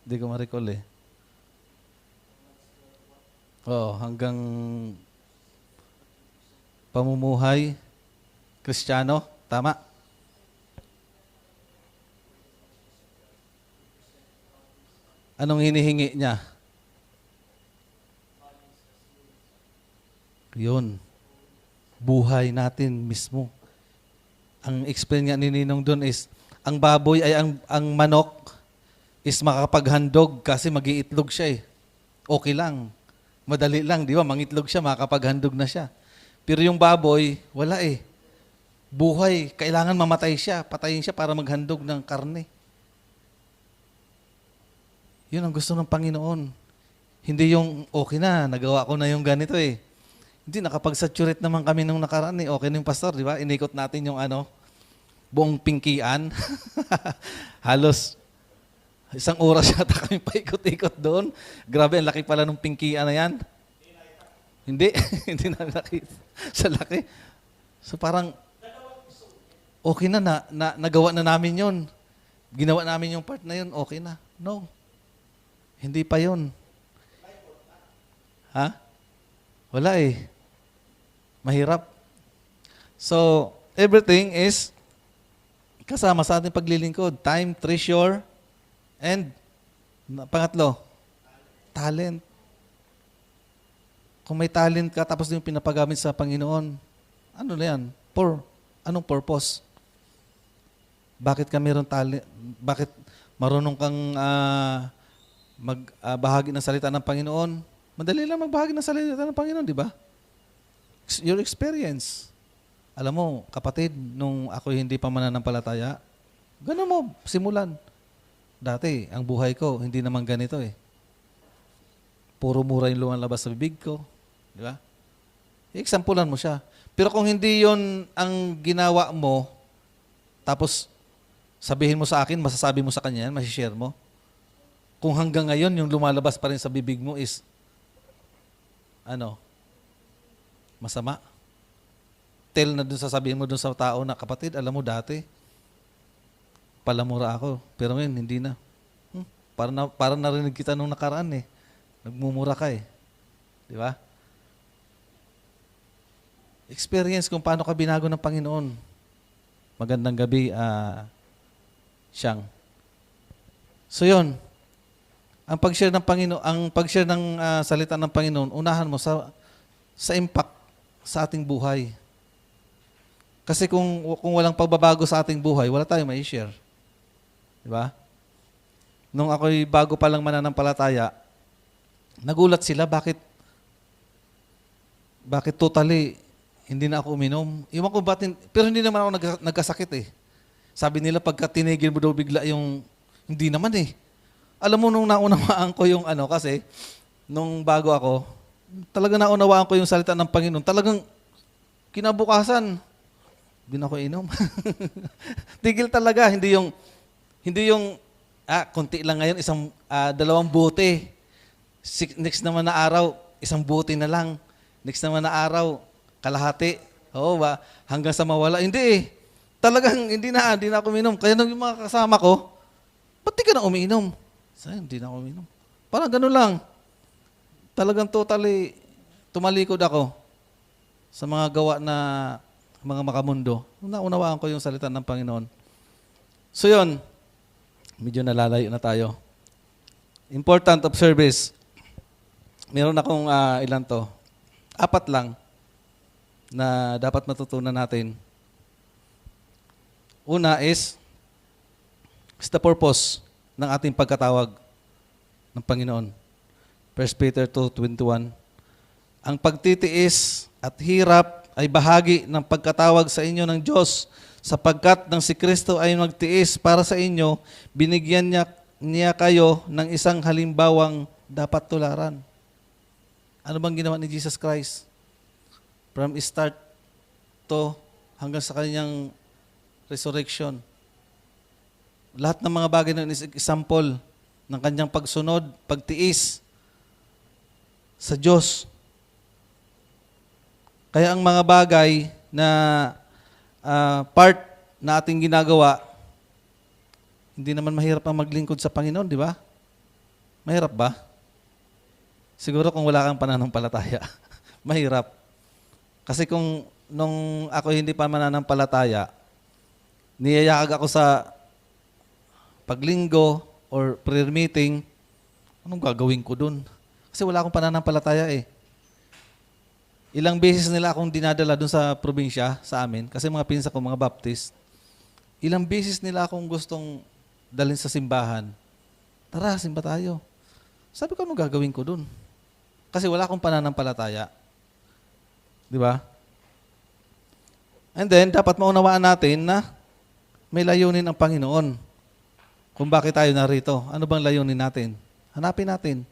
Hindi ko ma-recall eh. Oo, hanggang pamumuhay Kristiyano. Tama? Anong hinihingi niya? Yun. Buhay natin mismo. Ang explain nga ni Ninong doon is, ang baboy ay ang manok is makakapaghandog kasi mag-iitlog siya eh. Okay lang. Madali lang, di ba? Mangitlog siya, makakapaghandog na siya. Pero yung baboy, wala eh. Buhay, kailangan mamatay siya, patayin siya para maghandog ng karne. Yun ang gusto ng Panginoon. Hindi yung, okay na, nagawa ko na yung ganito eh. Hindi, nakapag-saturate naman kami nung nakaraan eh. Okay na yung pastor, di ba? Inikot natin yung buong pingkian. Halos 1 oras yata kami paikot-ikot doon. Grabe, ang laki pala nung pingkian na yan. Hindi, hindi namin nakita. Sa laki. So parang, okay na, nagawa na namin yun. Ginawa namin yung part na yun, okay na. No. Hindi pa yun. Ha? Wala eh. Mahirap. So, everything is kasama sa ating paglilingkod. Time, treasure, and pangatlo, talent. Kung may talent ka, tapos yung pinapagamit sa Panginoon, ano na yan? Anong purpose? Bakit ka mayroong talent? Bakit marunong kang magbahagi ng salita ng Panginoon? Madali lang magbahagi ng salita ng Panginoon, di ba? Your experience. Alam mo, kapatid, nung ako hindi pa mananampalataya, gano'n mo, simulan. Dati, ang buhay ko, hindi naman ganito eh. Puro mura yung lumalabas sa bibig ko. Di ba? I-examplean mo siya. Pero kung hindi yon ang ginawa mo, tapos sabihin mo sa akin, masasabi mo sa kanya yan, masishare mo. Kung hanggang ngayon, yung lumalabas pa rin sa bibig mo is, masama. Tell na dun, sasabihin mo dun sa tao na, kapatid, alam mo dati, palamura ako. Pero ngayon, hindi na. Parang narinig kita nung nakaraan eh. Nagmumura ka eh. Di ba? Experience kung paano ka binago ng Panginoon. Magandang gabi, Siyang. So yun, ang pag-share ng Panginoon, salita ng Panginoon, unahan mo sa impact sa ating buhay. Kasi kung walang pagbabago sa ating buhay, wala tayong mai-share. Di ba? Nung ako'y bago pa lang mananampalataya, nagulat sila bakit totally hindi na ako uminom. Iwan ko pero hindi naman ako nagkasakit eh. Sabi nila pagka tinigil mo daw bigla yung, hindi naman eh. Alam mo nung naunawaan ko yung kasi, nung bago ako, talaga naunawaan ko yung salita ng Panginoon. Talagang kinabukasan, hindi na ako inom. Tigil talaga, hindi yung, konti lang ngayon, 2 bote. Next naman na araw, 1 bote na lang. Next naman na araw, kalahati. Oo ba? Hanggang sa mawala. Hindi eh. Talagang hindi na ako uminom. Kaya nung yung mga kasama ko, ba't di ka na umiinom? Sabi, hindi na ako uminom. Parang gano'n lang. Talagang totally tumalikod ako sa mga gawa na mga makamundo, naunawaan ko yung salita ng Panginoon. So yun, medyo nalalayo na tayo. Important of service. Meron akong ilan to. 4 lang na dapat matutunan natin. Una is the purpose ng ating pagkatawag ng Panginoon. 1 Peter 2:21. Ang pagtitiis at hirap ay bahagi ng pagkatawag sa inyo ng Diyos, sapagkat nang si Kristo ay magtiis para sa inyo, binigyan niya kayo ng isang halimbawang dapat tularan. Ano bang ginawa ni Jesus Christ? From start to hanggang sa kanyang resurrection. Lahat ng mga bagay na is example ng kanyang pagsunod, pagtiis sa Diyos. Kaya ang mga bagay na part na ating ginagawa, hindi naman mahirap ang maglingkod sa Panginoon, di ba? Mahirap ba? Siguro kung wala kang pananampalataya, mahirap. Kasi kung nung ako hindi pa mananampalataya, niyayakag ako sa paglinggo or prayer meeting, anong gagawin ko dun? Kasi wala akong pananampalataya eh. Ilang beses nila akong dinadala dun sa probinsya, sa amin, kasi mga pinsa ko, mga Baptist, ilang beses nila akong gustong dalhin sa simbahan. Tara, simba tayo. Sabi ko, anong gagawin ko dun? Kasi wala akong pananampalataya. Di ba? And then, dapat maunawaan natin na may layunin ang Panginoon. Kung bakit tayo narito. Ano bang layunin natin? Hanapin natin.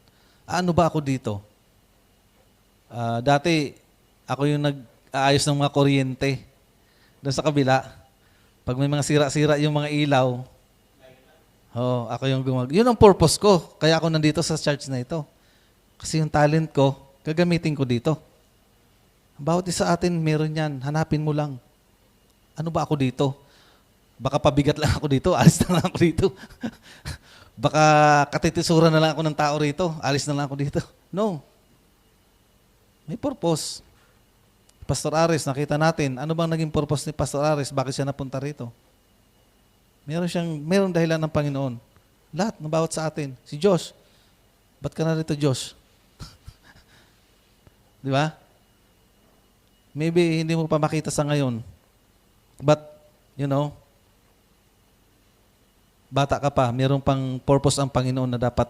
Ano ba ako dito? Dati, ako yung nag-aayos ng mga kuryente. Doon sa kabila. Pag may mga sira-sira yung mga ilaw, ako yung gumagawa. Yun ang purpose ko. Kaya ako nandito sa church na ito. Kasi yung talent ko, gagamitin ko dito. Bawat isa atin, meron yan. Hanapin mo lang. Ano ba ako dito? Baka pabigat lang ako dito, alis na lang ako dito. Baka katitisura na lang ako ng tao rito, alis na lang ako dito. No. May purpose. Pastor Ares, nakita natin, ano bang naging purpose ni Pastor Ares? Bakit siya napunta rito? Merong dahilan ng Panginoon. Lahat, ng bawat sa atin. Si Josh, ba't ka na rito, Josh? Di ba? Maybe hindi mo pa makita sa ngayon. But, bata ka pa, mayroong pang purpose ang Panginoon na dapat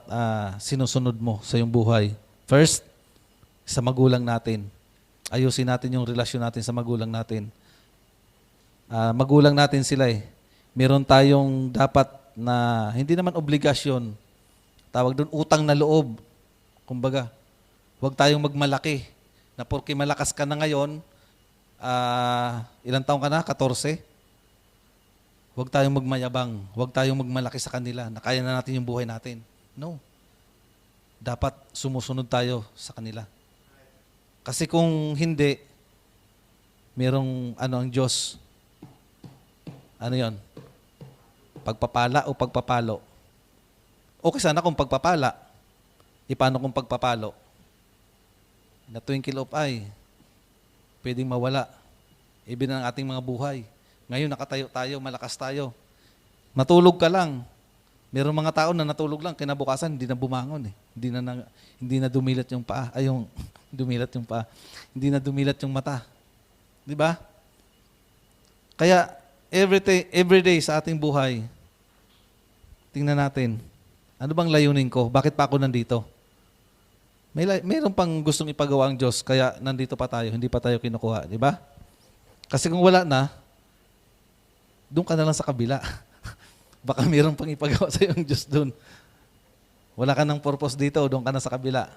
sinusunod mo sa iyong buhay. First, sa magulang natin. Ayusin natin yung relasyon natin sa magulang natin. Magulang natin sila eh. Meron tayong dapat na, hindi naman obligasyon, tawag doon utang na loob. Kumbaga, huwag tayong magmalaki. Na porque malakas ka na ngayon, ilang taong ka na? 14? Huwag tayong magmayabang. Huwag tayong magmalaki sa kanila na kaya na natin yung buhay natin. No. Dapat sumusunod tayo sa kanila. Kasi kung hindi, merong ang Diyos. Ano yon? Pagpapala o pagpapalo? Okay sana kung pagpapala. Paano kung pagpapalo? Na twinkle of eye, pwedeng mawala. Ibig ng ating mga buhay. Ngayon nakatayo tayo, malakas tayo. Natulog ka lang. Merong mga tao na natulog lang, kinabukasan hindi na bumangon eh. Hindi na dumilat yung paa. Dumilat yung paa. Hindi na dumilat yung mata. 'Di ba? Kaya every day sa ating buhay, tingnan natin, ano bang layunin ko? Bakit pa ako nandito? Mayroon pang gustong ipagawa ang Diyos, kaya nandito pa tayo, hindi pa tayo kinukuha, di ba? Kasi kung wala na, doon ka na lang sa kabila. Baka mayroon pang ipagawa sa iyo ang Diyos doon. Wala ka ng purpose dito, doon ka na sa kabila.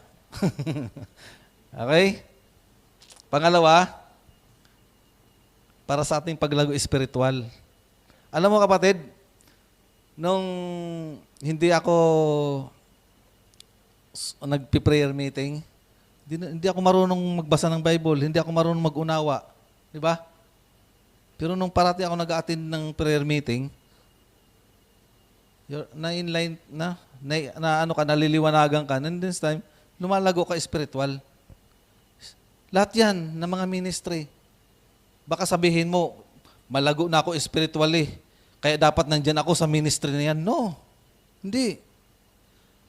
Okay? Pangalawa, para sa ating paglago espiritual. Alam mo kapatid, nung hindi ako nagpi-prayer meeting, hindi ako marunong magbasa ng Bible, hindi ako marunong mag-unawa. Di ba? Pero nung parati ako nag-attend ng prayer meeting, na-inline na naliliwanagan ka, and this time, lumalago ka spiritual. Lahat yan ng mga ministry. Baka sabihin mo, malago na ako spiritually, kaya dapat nandyan ako sa ministry na yan. No, hindi.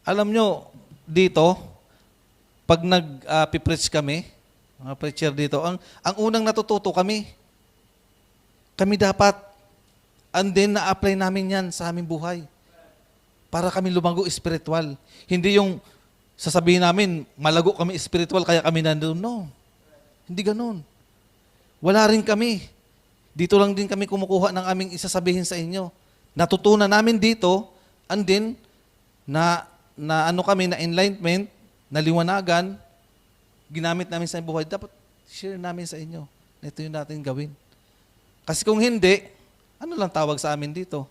Alam nyo, dito, pag nag-preach kami, mga preacher dito, ang unang natututo kami dapat, and then na-apply namin yan sa aming buhay. Para kami lumago spiritual. Hindi yung sasabihin namin, malago kami spiritual, kaya kami nandun. No, hindi ganun. Wala rin kami. Dito lang din kami kumukuha ng aming isasabihin sa inyo. Natutunan namin dito, and then, na kami, na enlightenment, na liwanagan, ginamit namin sa buhay, dapat share namin sa inyo. Ito yung natin gawin. Kasi kung hindi, ano lang tawag sa amin dito?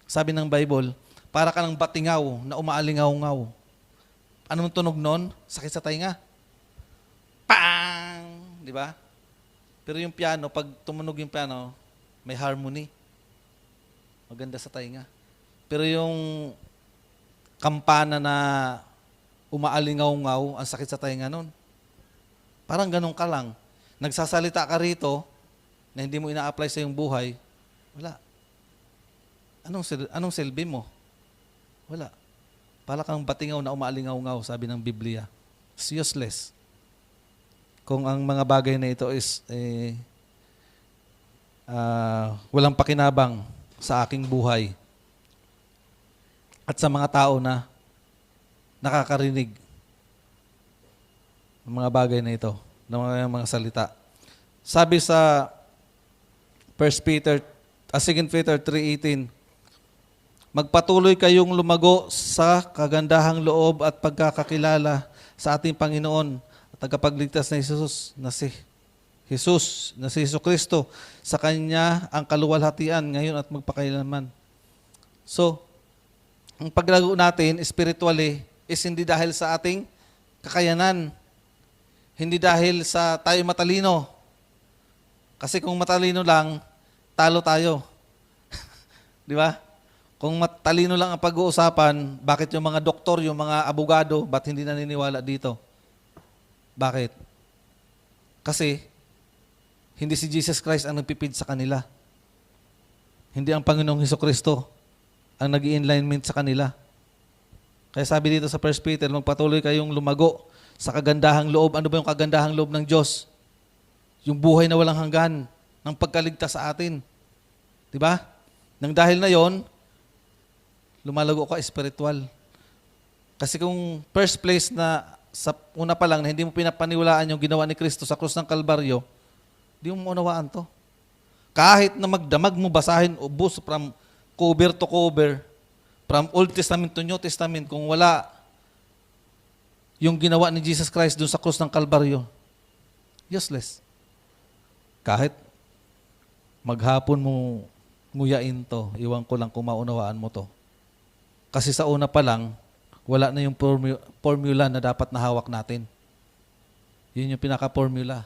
Sabi ng Bible, para ka ng batingaw na umaalingaw-ngaw. Anong tunog nun? Sakit sa tainga. Pang! Di ba? Pero yung piano, pag tumunog yung piano, may harmony. Maganda sa tainga. Pero yung kampana na umaalingaw-ngaw, ang sakit sa tainga nun. Parang ganun ka lang. Nagsasalita ka rito na hindi mo ina-apply sa iyong buhay, wala. Anong silbi mo? Wala. Para kang batingaw na umaalingaw-ngaw, sabi ng Biblia. It's useless. Kung ang mga bagay na ito is walang pakinabang sa aking buhay at sa mga tao na nakakarinig ng mga bagay na ito, ng mga salita. Sabi sa 2 Peter 3:18, magpatuloy kayong lumago sa kagandahang loob at pagkakakilala sa ating Panginoon at tagapagligtas na Jesus na si Jesucristo. Sa Kanya ang kaluwalhatian ngayon at magpakailanman. So, ang paglago natin spiritually is hindi dahil sa ating kakayanan. Hindi dahil sa tayo matalino. Kasi kung matalino lang, talo tayo. Di ba? Kung matalino lang ang pag-uusapan, bakit yung mga doktor, yung mga abogado, ba't hindi naniniwala dito? Bakit? Kasi, hindi si Jesus Christ ang nagpipid sa kanila. Hindi ang Panginoong Hesukristo ang nag-i-enlightenment sa kanila. Kaya sabi dito sa 1 Peter, magpatuloy kayong lumago sa kagandahang loob. Ano ba yung kagandahang loob ng Diyos? Yung buhay na walang hanggan ng pagkaligtas sa atin. Diba? Nang dahil na yon, lumalago ka spiritual. Kasi kung first place na sa una pa lang na hindi mo pinapaniwalaan yung ginawa ni Kristo sa krus ng Kalbaryo, hindi mo maunawaan to. Kahit na magdamag mo, basahin, ubos from cover to cover, from Old Testament to New Testament, kung wala yung ginawa ni Jesus Christ doon sa krus ng Kalbaryo, useless. Kahit maghapon mo nguyain to, iwan ko lang kung maunawaan mo to. Kasi sa una pa lang, wala na yung formula na dapat nahawak natin. Yun yung pinaka-formula.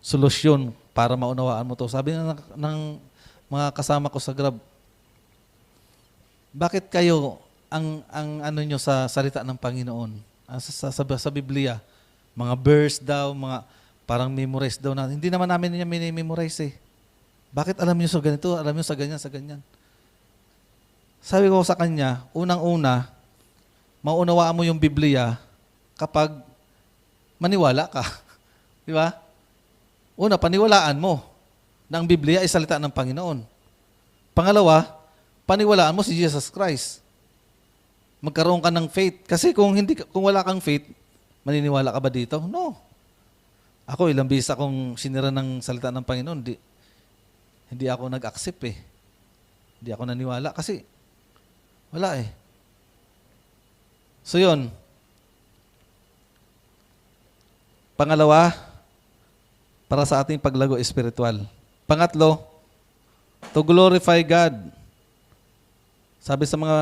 Solusyon para maunawaan mo to. Sabi ng mga kasama ko sa Grab, bakit kayo ang ano nyo sa salita ng Panginoon? Sa Biblia, mga verse daw, mga parang memorize daw natin. Hindi naman namin niya minimemorize eh. Bakit alam niyo sa ganito? Alam niyo sa ganyan, sa ganyan. Sabi ko sa kanya, unang-una, maunawaan mo yung Biblia kapag maniwala ka. Di ba? Una, paniwalaan mo na ang Biblia ay salita ng Panginoon. Pangalawa, paniwalaan mo si Jesus Christ. Magkaroon ka ng faith. Kasi kung wala kang faith, maniniwala ka ba dito? No. Ako, ilang beses akong sinira ng salita ng Panginoon, hindi ako nag-accept eh. Hindi ako naniwala kasi wala eh. So yun. Pangalawa, para sa ating paglago espiritual. Pangatlo, to glorify God. Sabi sa mga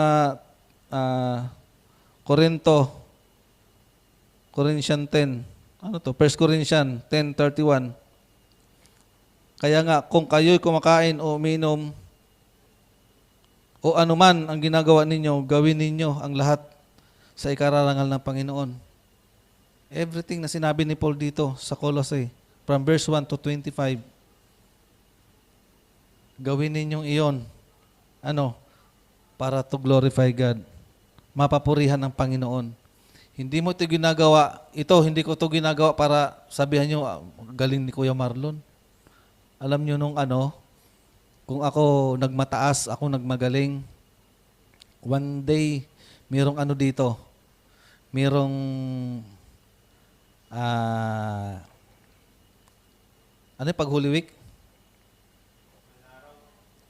Corinthians 10, 1 Corinthians 10:31. Kaya nga, kung kayo'y kumakain o uminom, o anuman ang ginagawa ninyo, gawin ninyo ang lahat sa ikararangal ng Panginoon. Everything na sinabi ni Paul dito sa Colossae, from verse 1 to 25, gawin ninyong iyon. Ano? Para to glorify God. Mapapurihan ng Panginoon. Hindi mo ito ginagawa, hindi ko ito ginagawa para sabihan nyo, galing ni Kuya Marlon. Alam nyo kung ako nagmataas, ako nagmagaling, one day, mayroong dito, mayroong, pag Holy Week?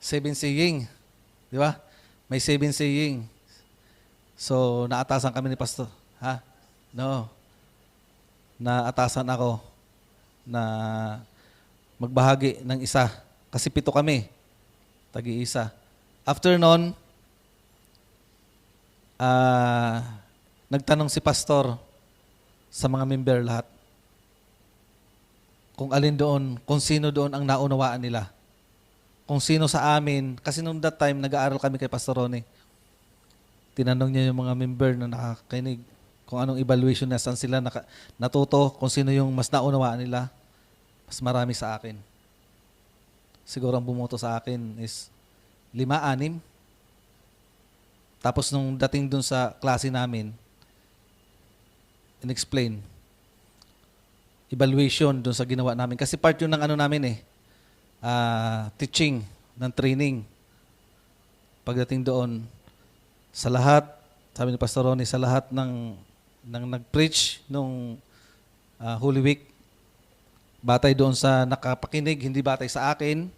7 saying. Di ba? May 7 saying. So, naatasan kami ni Pastor. Ha? No. Naatasan ako na magbahagi ng isa. Kasi 7 kami. Tagi-isa. After nun, nagtanong si Pastor sa mga member lahat kung alin doon, kung sino doon ang naunawaan nila. Kung sino sa amin, kasi nung that time, nag-aaral kami kay Pastor Ronnie. Tinanong niya yung mga member na nakakinig kung anong evaluation na saan sila natuto, kung sino yung mas naunawaan nila, mas marami sa akin. Siguro ang bumoto sa akin is 5-6. Tapos nung dating dun sa klase namin, in-explain, evaluation dun sa ginawa namin. Kasi part yun ng namin teaching, ng training. Pagdating doon, sa lahat, sabi ni Pastor Ronnie, sa lahat ng nag-preach nung Holy Week, batay doon sa nakapakinig, hindi batay sa akin,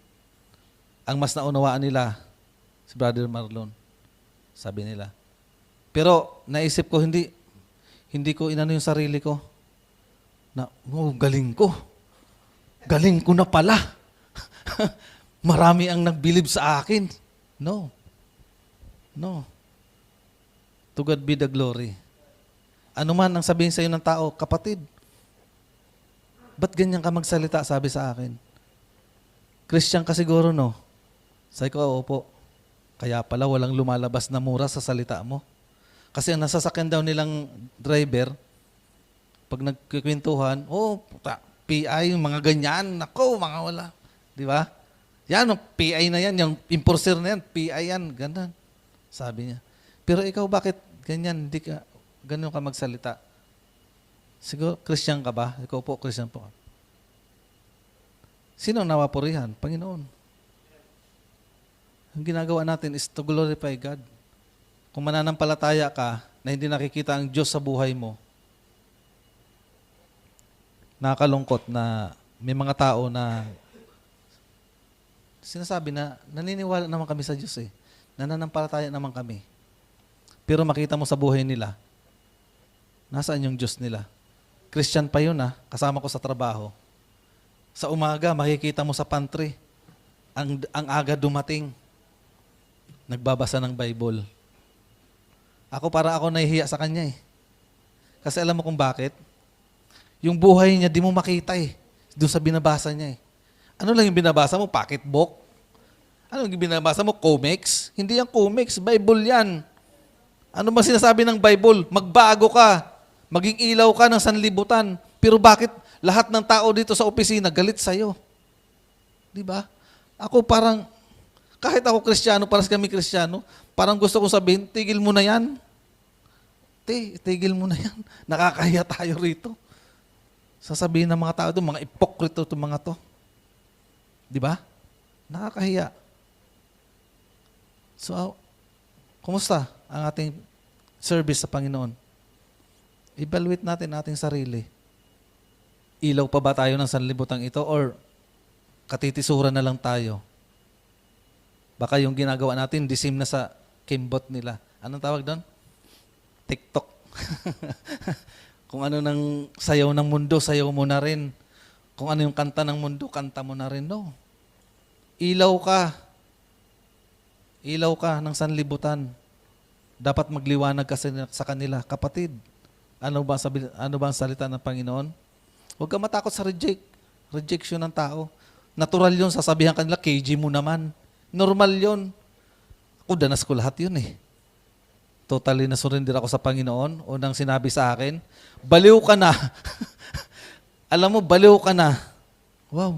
ang mas naunawaan nila, si Brother Marlon, sabi nila. Pero naisip ko, hindi ko inano yung sarili ko, na, galing ko. Galing ko na pala. Marami ang nagbilib sa akin. No. To God be the glory. Ano man ang sabihin sa iyo ng tao, kapatid, ba't ganyan ka magsalita, sabi sa akin? Christian ka siguro, no? Sabi ko, opo. Kaya pala walang lumalabas na mura sa salita mo. Kasi ang nasasakyan daw nilang driver, pag nagkikwentuhan, PI, mga ganyan, nako, mga wala. Di ba? Yan, PI na yan, yung enforcer na yan, PI yan, ganun. Sabi niya. Pero ikaw, bakit ganyan? Hindi ka, ganun ka magsalita. Siguro, Christian ka ba? Ikaw po, Christian po. Sino ang nawapurihan? Panginoon. Ang ginagawa natin is to glorify God. Kung mananampalataya ka na hindi nakikita ang Diyos sa buhay mo, nakakalungkot na may mga tao na sinasabi na naniniwala naman kami sa Diyos nananampalataya naman kami. Pero makita mo sa buhay nila, nasaan yung Diyos nila? Christian pa yun kasama ko sa trabaho. Sa umaga, makikita mo sa pantry, ang aga dumating, nagbabasa ng Bible. Ako nahihiya sa kanya Kasi alam mo kung bakit? Yung buhay niya, di mo makita doon sa binabasa niya Ano lang yung binabasa mo? Pocketbook? Ano yung binabasa mo? Comics? Hindi yan comics. Bible yan. Ano ba sinasabi ng Bible? Magbago ka. Maging ilaw ka ng sanlibutan. Pero bakit lahat ng tao dito sa opisina galit sa'yo? Di ba? Ako parang, kahit ako Kristiyano, parang kami Kristiyano, parang gusto ko sabihin, tigil mo na yan. Tigil mo na yan. Nakakahiya tayo rito. Sasabihin ng mga tao doon, mga ipokrito itong mga to. Di ba? Nakakahiya. So, kumusta ang ating service sa Panginoon? Evaluate natin ating sarili. Ilaw pa ba tayo ng sanlibutang ito or katitisura na lang tayo? Baka yung ginagawa natin, disim na sa kimbot nila. Anong tawag doon? TikTok. Kung ano ng sayaw ng mundo, sayaw mo na rin. Kung ano yung kanta ng mundo, kanta mo na rin. No. Ilaw ka. Ilaw ka ng sanlibutan. Dapat magliwanag ka sa kanila. Kapatid, ano ba ang salita ng Panginoon? Huwag ka matakot sa rejection ng tao. Natural yun, sasabihan kanila, KG mo naman. Normal yun. Ako, danas ko lahat yun Totally na surrender ako sa Panginoon. Unang sinabi sa akin, baliw ka na. Alam mo, baliw ka na. Wow,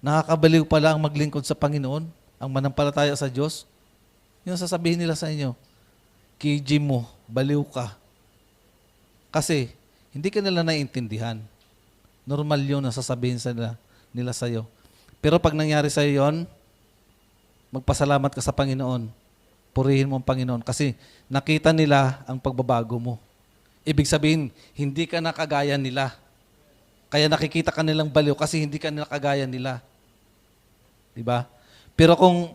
nakakabaliw pala ang maglingkod sa Panginoon, ang manampalataya sa Diyos. Yung sasabihin nila sa inyo, KG mo, baliw ka. Kasi, hindi ka nila naiintindihan. Normal yun na sasabihin nila sa'yo. Pero pag nangyari sa'yo yun, magpasalamat ka sa Panginoon. Purihin mo ang Panginoon kasi nakita nila ang pagbabago mo. Ibig sabihin, hindi ka nakagaya nila. Kaya nakikita ka nilang baliw kasi hindi ka nila kagaya nila. Diba? Pero kung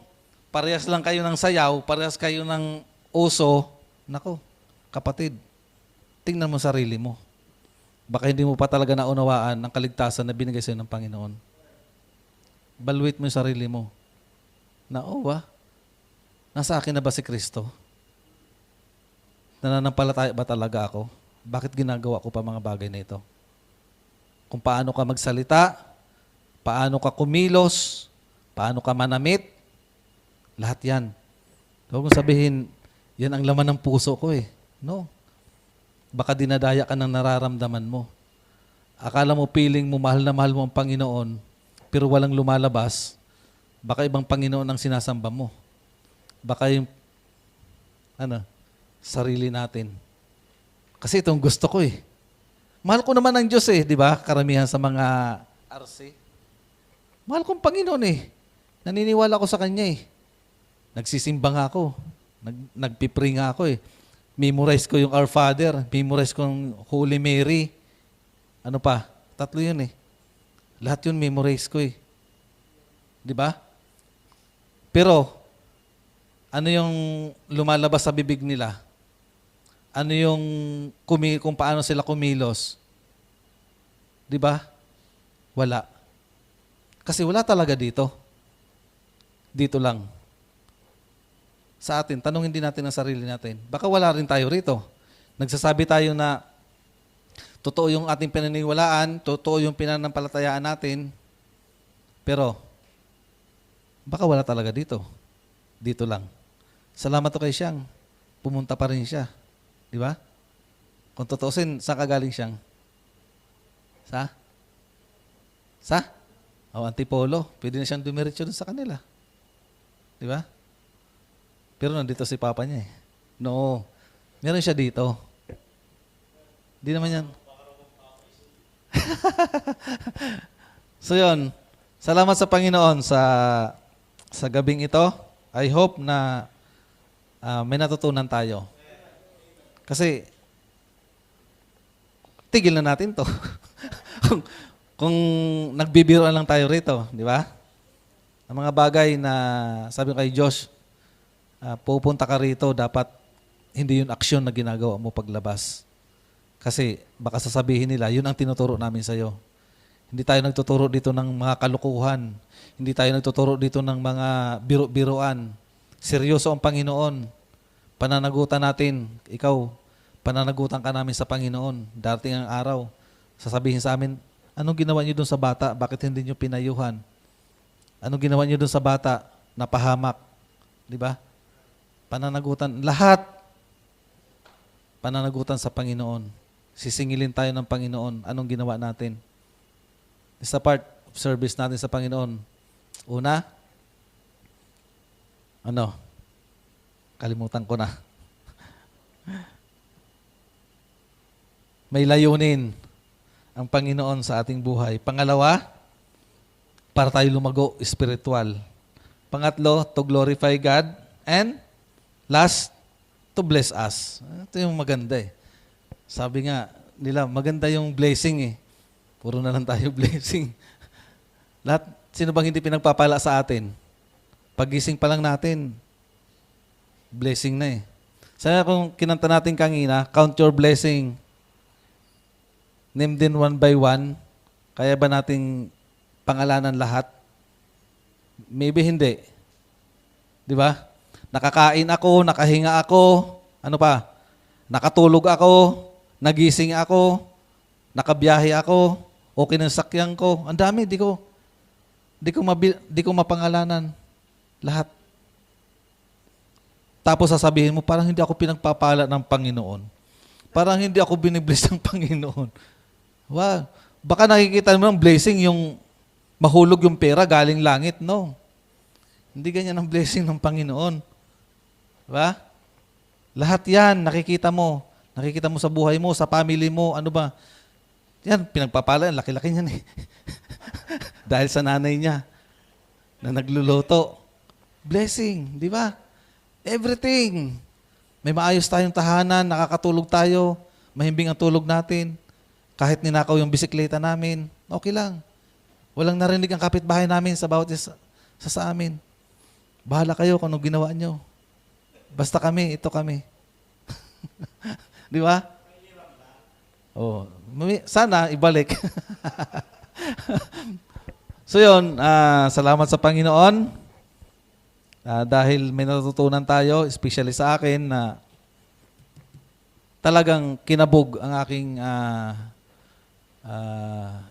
parehas lang kayo ng sayaw, parehas kayo ng uso, nako, kapatid, tingnan mo sarili mo. Baka hindi mo pa talaga naunawaan ang kaligtasan na binigay sa'yo ng Panginoon. Balwit mo yung sarili mo. Nasa akin na ba si Kristo? Nananampalataya ba talaga ako? Bakit ginagawa ko pa mga bagay na ito? Kung paano ka magsalita, paano ka kumilos, paano ka manamit, lahat yan. Huwag mong sabihin, yan ang laman ng puso ko eh. No. Baka dinadaya ka ng nararamdaman mo. Akala mo piling mo, mahal na mahal mo ang Panginoon, pero walang lumalabas, baka ibang Panginoon ang sinasamba mo. Baka yung, sarili natin. Kasi itong gusto ko eh. Mahal ko naman ang Diyos eh, di ba? Karamihan sa mga RC. Mahal kong Panginoon eh. Naniniwala ko sa Kanya eh. Nagsisimba nga ako. Nagpipray nga ako eh. Memorize ko yung Our Father. Memorize ko yung Holy Mary. Ano pa? 3 yun eh. Lahat yun memorize ko eh. Di ba? Pero, ano yung lumalabas sa bibig nila? Ano yung kung paano sila kumilos? Di ba? Wala. Kasi wala talaga dito. Dito lang. Sa atin, tanungin din natin ang sarili natin. Baka wala rin tayo rito. Nagsasabi tayo na totoo yung ating pinaniniwalaan, totoo yung pinanampalatayaan natin, pero baka wala talaga dito. Dito lang. Salamat to kay Siyang. Pumunta pa rin siya. Di ba? Kung tutuusin, saan ka galing Siyang? Sa? Antipolo. Pwede na siyang dumiretso dun sa kanila. Di ba? Pero nandito si Papa niya eh. No. Meron siya dito. Di naman yan. So yun. Salamat sa Panginoon sa gabing ito. I hope na may natutunan tayo. Kasi, tigil na natin to. kung nagbibiroan lang tayo rito, di ba? Ang mga bagay na sabi ko kay Josh, pupunta ka rito, dapat hindi yun aksyon na ginagawa mo paglabas. Kasi baka sasabihin nila, yun ang tinuturo namin sa'yo. Hindi tayo nagtuturo dito ng mga kalukuhan. Hindi tayo nagtuturo dito ng mga biro-biroan. Seryoso ang Panginoon. Pananagutan natin, ikaw, pananagutan ka namin sa Panginoon. Darating ang araw, sasabihin sa amin, anong ginawa niyo doon sa bata? Bakit hindi niyo pinayuhan? Anong ginawa niyo doon sa bata? Napahamak. Di ba? Pananagutan. Lahat. Pananagutan sa Panginoon. Sisingilin tayo ng Panginoon. Anong ginawa natin? It's a part of service natin sa Panginoon. Una, kalimutan ko na. May layunin ang Panginoon sa ating buhay. Pangalawa, para tayo lumago spiritual. Pangatlo, to glorify God. And last, to bless us. Ito yung maganda eh. Sabi nga nila, maganda yung blessing eh. Puro na lang tayo blessing. Lahat, sino bang hindi pinagpapala sa atin? Pagising pa lang natin, blessing na eh. Sana kung kinanta natin kanina, count your blessing. Name din one by one. Kaya ba nating pangalanan lahat? Maybe hindi. Di ba? Nakakain ako, nakahinga ako, ano pa? Nakatulog ako, nagising ako, nakabiyahe ako, okay ng sakyan ko. Ang dami, di ko mapangalanan lahat. Tapos sasabihin mo, parang hindi ako pinagpapala ng Panginoon. Parang hindi ako binibless ng Panginoon. Wow. Baka nakikita mo ng blessing yung mahulog yung pera galing langit. No. Hindi ganyan ang blessing ng Panginoon. Diba? Lahat yan, nakikita mo. Nakikita mo sa buhay mo, sa family mo, ano ba? Yan, pinagpapala, laki-laki niyan eh. Dahil sa nanay niya na nagluluto. Blessing, di ba? Everything. May maayos tayong tahanan, nakakatulog tayo, mahimbing ang tulog natin. Kahit ninakaw yung bisikleta namin, okay lang. Walang narinig ang kapitbahay namin sa bawat isa sa amin. Bahala kayo kung anong ginawa nyo. Basta kami, ito kami. Di ba? Oh, sana ibalik. So yun, salamat sa Panginoon. Dahil may natutunan tayo, especially sa akin, na talagang kinabog ang aking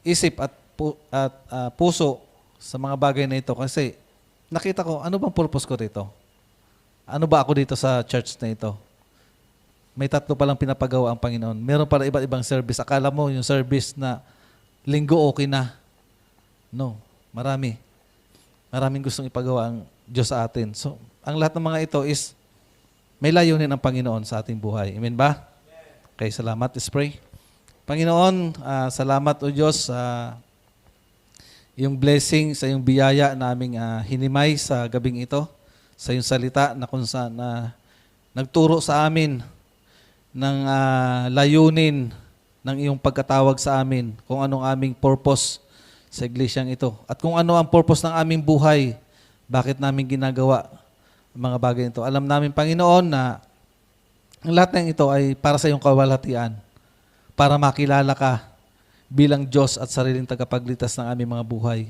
isip at puso sa mga bagay na ito. Kasi nakita ko, ano bang purpose ko dito? Ano ba ako dito sa church na ito? May 3 palang pinapagawa ang Panginoon. Meron pala iba't ibang service. Akala mo yung service na linggo okay na. No, marami. Maraming gustong ipagawa ang Diyos sa atin. So, ang lahat ng mga ito is may layunin ang Panginoon sa ating buhay. Amen ba? Okay, salamat. Let's pray. Panginoon, salamat o Diyos sa yung blessing, sa yung biyaya naming hinimay sa gabing ito, sa yung salita na kung saan nagturo sa amin ng layunin ng iyong pagkatawag sa amin, kung anong aming purpose sa iglesyang ito. At kung ano ang purpose ng aming buhay, bakit namin ginagawa ang mga bagay nito. Alam namin, Panginoon, na ang lahat ng ito ay para sa iyong kawalhatian, para makilala ka bilang Diyos at sariling tagapagligtas ng aming mga buhay.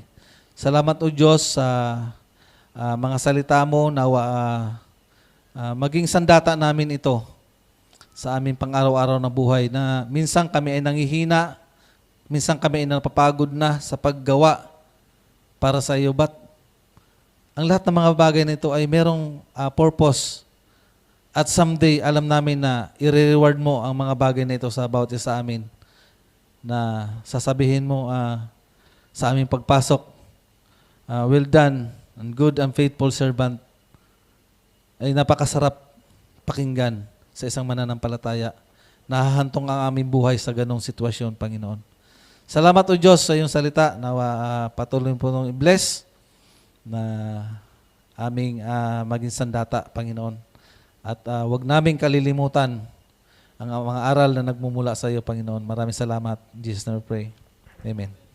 Salamat o Diyos sa mga salita mo, nawa maging sandata namin ito sa aming pang-araw-araw na buhay, na minsan kami ay nanghihina, minsan kami ay napapagod na sa paggawa para sa iyo. But ang lahat ng mga bagay na ito ay merong purpose. At someday, alam namin na i-reward mo ang mga bagay na ito sa bawat isa sa amin, na sasabihin mo sa aming pagpasok, well done, and good and faithful servant, ay napakasarap pakinggan sa isang mananampalataya. Nahahantong ang aming buhay sa ganong sitwasyon, Panginoon. Salamat o Diyos sa iyong salita. Nawa patuloy po nung i-bless na aming maging sandata, Panginoon. At wag naming kalilimutan ang mga aral na nagmumula sa iyo, Panginoon. Maraming salamat. In Jesus' name we pray. Amen.